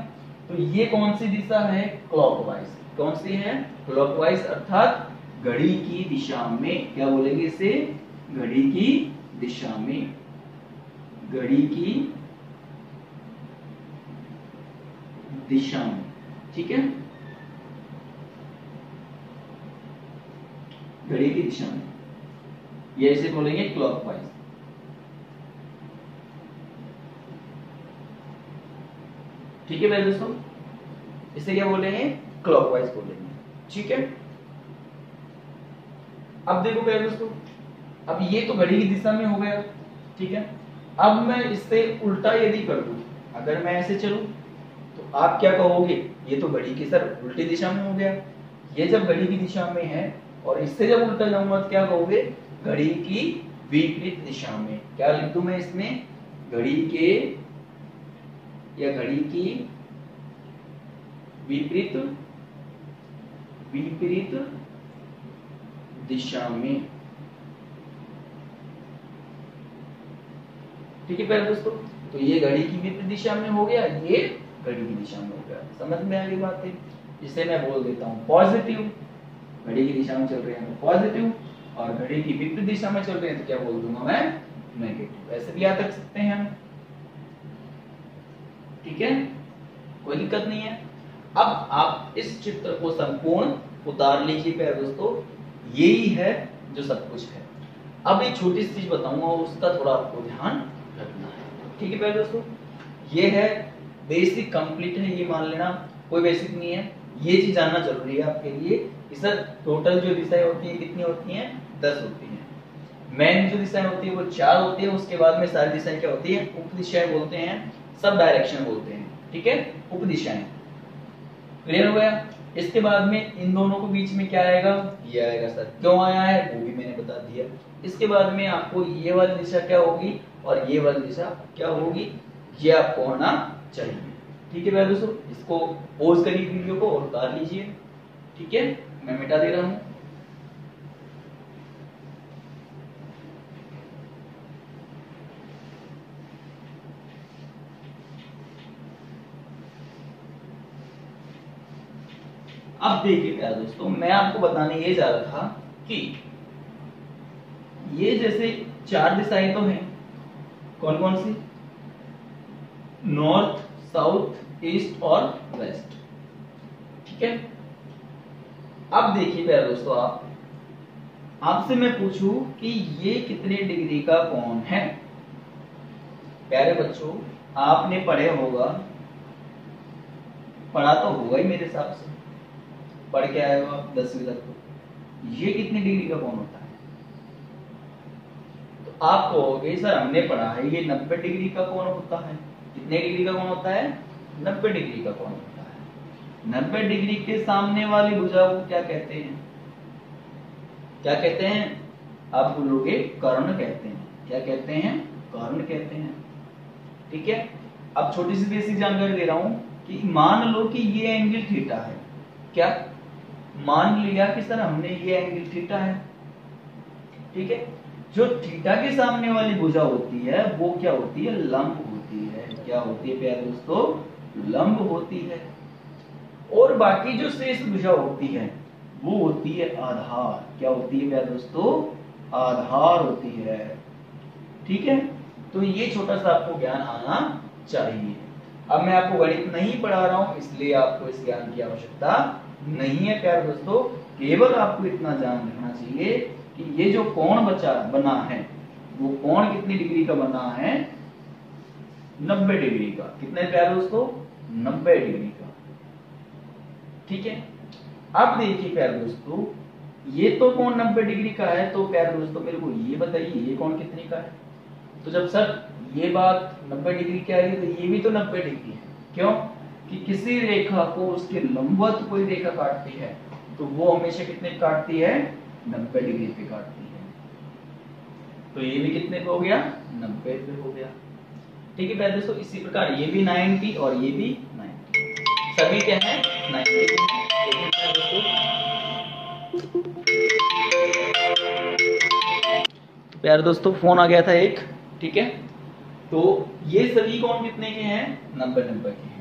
तो ये कौन सी दिशा है? क्लॉकवाइज। कौन सी है? क्लॉकवाइज, अर्थात घड़ी की दिशा में। क्या बोलेंगे इसे? घड़ी की दिशा में। घड़ी की दिशा में, ठीक है? घड़ी की दिशा में, ये इसे बोलेंगे क्लॉकवाइज। ठीक है भाई दोस्तों, इसे क्या बोलेंगे? क्लॉकवाइज बोलेंगे, ठीक है? अब देखो भाई दोस्तों, अब ये तो घड़ी की दिशा में हो गया, ठीक है? अब मैं इससे उल्टा यदि कर दूं, अगर मैं ऐसे चलूं तो आप क्या कहोगे? ये तो घड़ी की सर उल्टी दिशा में हो गया। ये जब घड़ी की दिशा में है और इससे जब उल्टा जाऊंगा तो क्या कहोगे? घड़ी की विपरीत दिशा में। क्या लिख दूं मैं इसमें? घड़ी के या घड़ी की विपरीत विपरीत दिशा में। ठीक है प्यारे दोस्तों, तो ये घड़ी की विपरीत दिशा में हो गया, ये घड़ी की दिशा में हो गया। समझ में आ गई बात है? इसे मैं बोल देता हूं पॉजिटिव। घड़ी की दिशा में चल रहे हैं तो पॉजिटिव, और घड़ी की विपरीत दिशा में चल रहे हैं तो क्या बोल दूंगा मैं? नेगेटिव। ऐसे भी याद रख सकते हैं हम, ठीक है? कोई दिक्कत नहीं है। अब आप इस चित्र को संपूर्ण उतार लीजिए प्यारे दोस्तों, यही है जो सब कुछ है। अब एक छोटी सी चीज बताऊंगा, उसका थोड़ा आपको ध्यान रखना है, ठीक है प्यारे दोस्तों? ये है बेसिक कंप्लीट है, ये मान लेना, कोई बेसिक नहीं है। ये चीज जानना जरूरी है आपके लिए। सर टोटल जो दिशाएं होती है कितनी होती हैं? 10 होती हैं। मेन जो दिशाएं होती है वो 4 होती है। उसके बाद में सारी दिशाएं क्या होती है? उप दिशाएं बोलते हैं, सब डायरेक्शन बोलते हैं, ठीक है? उप दिशाएं। क्लियर हो गया? इसके बाद में इन दोनों के बीच में क्या आएगा? ये आएगा। सर क्यों आया है वो भी मैंने बता दिया। इसके बाद में आपको ये वाली दिशा क्या होगी और ये वाली दिशा क्या होगी, ये आपको आना चाहिए, ठीक है भाई दोस्तों? इसको पॉज करिए वीडियो को और उतार लीजिए, ठीक है? मैं मिटा दे रहा हूं। अब देखिए प्यारे दोस्तों, मैं आपको बताने ये जा रहा था कि ये जैसे 4 दिशाएं तो हैं, कौन कौन सी? नॉर्थ, साउथ, ईस्ट और वेस्ट। ठीक है। अब देखिए प्यारे दोस्तों, आपसे मैं पूछूं कि ये कितने डिग्री का कोण है? प्यारे बच्चों, आपने पढ़ा तो होगा ही मेरे हिसाब से, पढ़ के आए हो आप 10वीं तक। तो ये कितने डिग्री का कोण होता है? तो आप कहोगे सर हमने पढ़ा है ये 90 डिग्री का कोण होता है। कितने डिग्री का कोण होता है? 90 डिग्री का कोण होता है। 90 डिग्री के सामने वाली भुजा को क्या कहते हैं? क्या कहते हैं? आप बोलोगे कर्ण कहते हैं। क्या कहते हैं? कर्ण कहते हैं। ठीक है। अब छोटी सी बेसिक जानकारी दे रहा हूं कि मान लो कि ये एंगल थीटा है। क्या मान लिया कि सर हमने ये एंगल थीटा है। ठीक है। जो थीटा के सामने वाली भुजा होती है वो क्या होती है? लंब होती है। क्या होती है प्यारे दोस्तों? लंब होती है। और बाकी जो शेष भुजा होती है वो होती है आधार। क्या होती है प्यारे दोस्तों? आधार होती है। ठीक है। तो ये छोटा सा आपको ज्ञान आना चाहिए। अब मैं आपको गणित नहीं पढ़ा रहा हूं, इसलिए आपको इस ज्ञान की आवश्यकता नहीं है प्यारे दोस्तों। केवल आपको इतना जान रखना चाहिए कि ये जो कोण बना है वो कोण कितनी डिग्री का बना है? 90 डिग्री का। कितने प्यारे दोस्तों? 90 डिग्री का। ठीक है। अब देखिए प्यारे दोस्तों, ये तो कोण 90 डिग्री का है, तो प्यारे दोस्तों मेरे को ये बताइए ये कोण कितने का है? तो जब सर ये बात 90 डिग्री की आएगी तो ये भी तो 90 डिग्री है। क्यों? कि किसी रेखा को उसके लंबवत कोई रेखा काटती है तो वो हमेशा कितने काटती है? 90 डिग्री पे काटती है। तो ये भी कितने पे हो गया? 90 पे हो गया। ठीक है प्यारे दोस्तों, इसी प्रकार ये भी 90 और ये भी 90, सभी क्या है? 90 पे। प्यारे दोस्तों फोन आ गया था एक। ठीक है। तो ये सभी कोण कितने के हैं? 90-90 के हैं।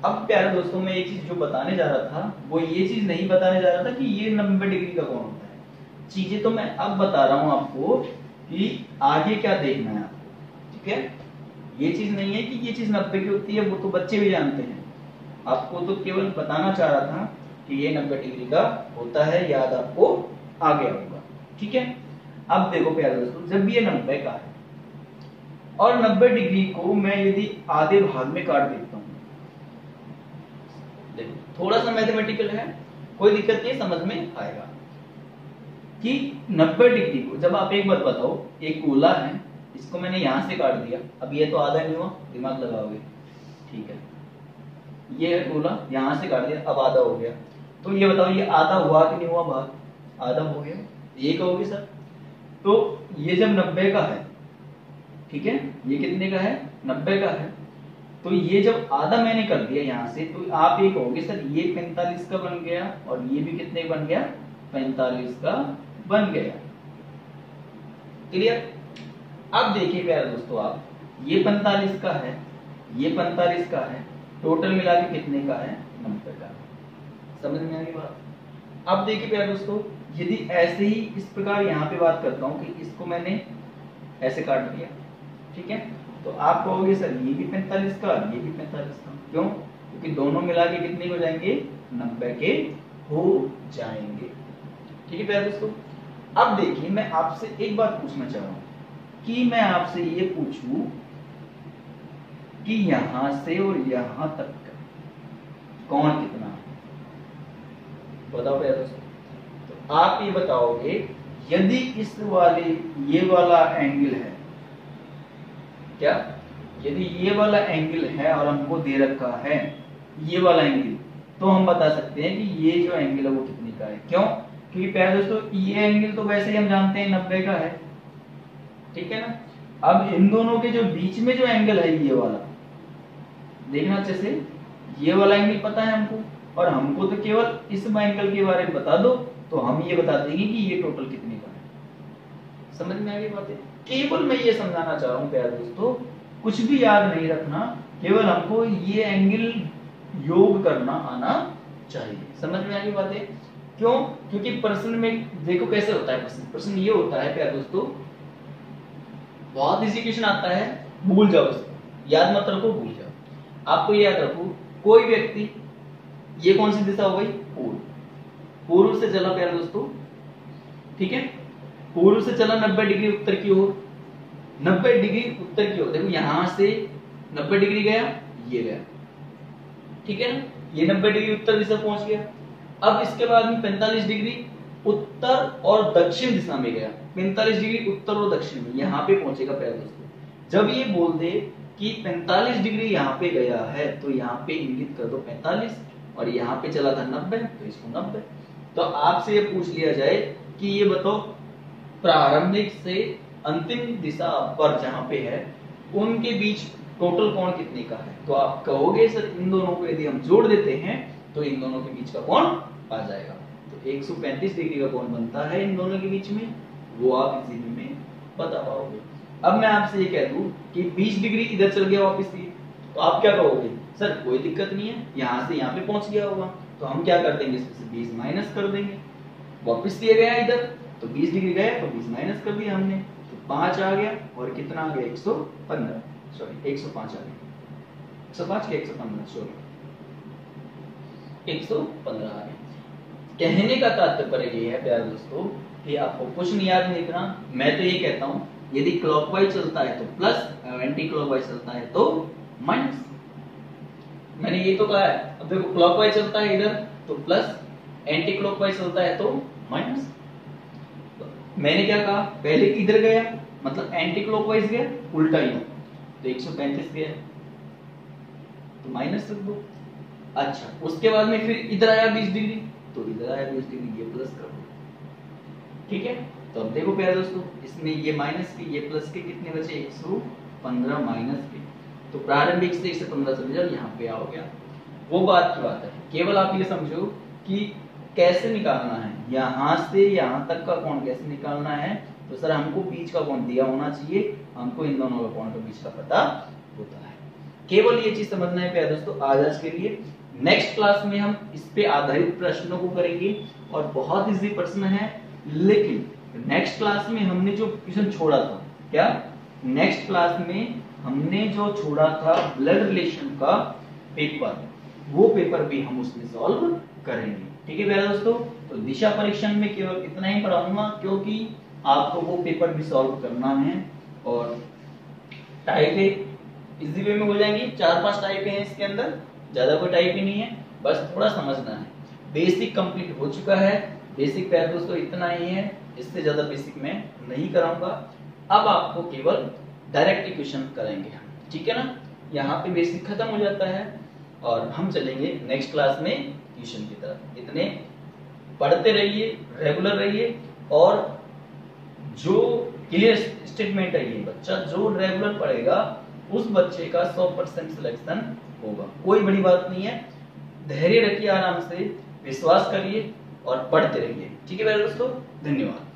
अब प्यारे दोस्तों मैं एक चीज जो बताने जा रहा था वो ये चीज नहीं बताने जा रहा था कि ये 90 डिग्री का कोण होता है। चीजें तो मैं अब बता रहा हूं आपको कि आगे क्या देखना है आपको। ठीक है। ये चीज नहीं है कि ये चीज 90 की होती है, वो तो बच्चे भी जानते हैं। आपको तो केवल बताना चाह रहा था कि ये 90 डिग्री का होता है, याद आपको आ गया होगा। ठीक है। अब देखो प्यारे दोस्तों, जब ये 90 का है और 90 डिग्री को मैं यदि आधे भाग में काट देता हूं, देखो थोड़ा सा मैथमेटिकल है, कोई दिक्कत नहीं, समझ में आएगा कि 90 डिग्री को जब आप एक बात बताओ, एक गोला है, इसको मैंने यहां से काट दिया, अब ये तो आधा नहीं हुआ, दिमाग लगाओगे। ठीक है। ये गोला यहां से काट दिया, अब आधा हो गया। तो ये बताओ ये आधा हुआ कि नहीं हुआ भाग? आधा हो गया। ये कहोगे सर। तो ये जब 90 का है, ठीक है, ये कितने का है? 90 का है। तो ये जब आधा मैंने कर दिया यहां से, तो आप ये कहोगे सर ये 45 का बन गया और ये भी कितने बन गया? 45 का बन गया। क्लियर? अब देखिए प्यारे दोस्तों, आप ये 45 का है, ये 45 का है, टोटल मिला के कितने का है? 90 का। समझ में आ गई बात? अब देखिए प्यारे दोस्तों, यदि ऐसे ही इस प्रकार यहाँ पे बात करता हूँ कि इसको मैंने ऐसे काट दिया, ठीक है, तो आप कहोगे सर ये भी 45 का, ये भी 45 का। क्यों? क्योंकि दोनों मिला के कितने हो जाएंगे? 90 के हो जाएंगे। ठीक है प्यारे दोस्तों। अब देखिए मैं आपसे एक बात पूछना चाह रहा हूँ कि मैं आपसे ये पूछूं कि यहां से और यहां तक का कौन कितना है? बताओ प्यारे दोस्तों। तो आप ये बताओगे यदि इस वाले ये वाला एंगल है, क्या यदि ये वाला एंगल है और हमको दे रखा है ये वाला एंगल, तो हम बता सकते हैं कि ये जो एंगल है वो कितने का है। क्यों? क्योंकि प्यारे दोस्तों ये एंगल तो वैसे ही हम जानते हैं 90 का है, ठीक है ना। अब इन दोनों के जो बीच में जो एंगल है ये वाला, देखना अच्छे से, ये वाला एंगल पता है हमको, और हमको तो केवल इस एंगल के बारे में बता दो तो हम ये बता देंगे कि ये टोटल कितने का है। समझ में आ गई बातें? केवल मैं ये समझाना चाह रहा हूं प्यारे दोस्तों, कुछ भी याद नहीं रखना, केवल हमको ये एंगल योग करना आना चाहिए। समझ में आ गई बातें? क्यों? क्योंकि प्रश्न में देखो कैसे होता है प्रश्न ये होता है प्यारे दोस्तों, बहुत इजी क्वेश्चन आता है, भूल जाओ इसको, याद मत रखो, भूल जाओ। आपको याद रखो, कोई व्यक्ति, ये कौन सी दिशा हो गई? पूर्व, पूर्व से चला प्यारे दोस्तों, ठीक है, पूर्व से चला 90 डिग्री उत्तर की ओर, 90 डिग्री उत्तर की ओर। देखो यहां से 90 डिग्री गया, ये गया, ठीक है ना, ये 90 डिग्री उत्तर दिशा पहुंच गया। अब इसके बाद में 45 डिग्री उत्तर और दक्षिण दिशा में गया, 45 डिग्री उत्तर और दक्षिण में, यहाँ पे पहुंचेगा प्यारे दोस्तों। जब ये बोल दे कि 45 डिग्री यहाँ पे गया है, तो यहाँ पे इंगित कर दो 45, और यहाँ पे चला था 90, तो इसको 90। तो आपसे ये पूछ लिया जाए कि ये बताओ प्रारंभिक से अंतिम दिशा पर जहाँ पे है उनके बीच टोटल कोण कितने का है? तो आप कहोगे सर इन दोनों को यदि हम जोड़ देते हैं तो इन दोनों के बीच का कोण आ जाएगा। तो 135 डिग्री का कोण बनता है इन दोनों के बीच में, वो आप इसी में बता पाओगे। अब मैं आपसे ये कह दूं कि 20 डिग्री इधर चल गया वापस ये, तो आप क्या कहोगे? सर कोई दिक्कत नहीं है, यहाँ से यहाँ पे पहुंच गया होगा, तो हम क्या कर देंगे, इसमें से 20 माइनस कर देंगे। वापस दिया गया इधर, तो 20 डिग्री गया तो 20 माइनस कर दिया हमने, तो 5 आ गया, और कितना आ गया? 115, सॉरी 105 आ गया, 105 के 115, सॉरी 115 आ गया। कहने का तात्पर्य ये है प्यारे दोस्तों कि आपको कुछ नहीं याद नहीं करना। मैं तो ये कहता हूं यदि क्लॉकवाइज चलता है तो प्लस, एंटी क्लॉकवाइज चलता है तो माइनस। मैंने ये तो कहा है। अब देखो क्लॉकवाइज चलता है इधर तो प्लस, एंटी क्लॉकवाइज चलता है तो माइनस। मैंने क्या कहा? पहले इधर गया मतलब एंटी क्लॉकवाइज गया, उल्टा ही तो 135 गया तो माइनस रख दो। अच्छा, उसके बाद में फिर इधर आया 20 डिग्री, तो इधर आया 20 डिग्री, ये प्लस कर दो, ठीक है। तो अब देखो प्यारे दोस्तों, इसमें ये माइनस के ये प्लस के कितने बचे? 115 माइनस के, तो प्रारंभिक से 115 चले जाओ, यहाँ पे आओ गया। वो बात की बात है, केवल आप ये समझो कि कैसे निकालना है, यहाँ से यहाँ तक का कोण कैसे निकालना है। तो सर हमको बीच का कोण दिया होना चाहिए, हमको इन दोनों का कोण का बीच का पता होता है। केवल ये चीज समझना है प्यारे दोस्तों आज के लिए। नेक्स्ट क्लास में हम इस पे आधारित प्रश्नों को करेंगे और बहुत इजी प्रश्न है। लेकिन नेक्स्ट क्लास में हमने जो क्वेश्चन छोड़ा था, क्या नेक्स्ट क्लास में हमने जो छोड़ा था ब्लड रिलेशन का पेपर, वो पेपर भी हम उसमें सॉल्व करेंगे, ठीक है प्यारे दोस्तों। तो दिशा परीक्षण में केवल इतना ही पढ़ाऊंगा, क्योंकि आपको वो पेपर भी सॉल्व करना है और टाइप इजी वे में हो जाएंगी। 4-5 टाइप हैं इसके अंदर, ज्यादा कोई टाइप ही नहीं है, बस थोड़ा समझना है। बेसिक कंप्लीट हो चुका है, बेसिक प्यारे दोस्तों इतना ही है, इससे ज्यादा बेसिक मैं नहीं कराऊंगा। अब आपको केवल डायरेक्ट इक्वेशन कराएंगे हम, ठीक है ना। यहाँ पे बेसिक खत्म हो जाता है और हम चलेंगे नेक्स्ट क्लास में ट्यूशन की तरफ। इतने पढ़ते रहिए, रेगुलर रहिए, और जो क्लियर स्टेटमेंट है, ये बच्चा जो रेगुलर पढ़ेगा उस बच्चे का 100% सिलेक्शन होगा। कोई बड़ी बात नहीं है, धैर्य रखिए, आराम से विश्वास करिए और पढ़ते रहिए, ठीक है मेरे दोस्तों। धन्यवाद।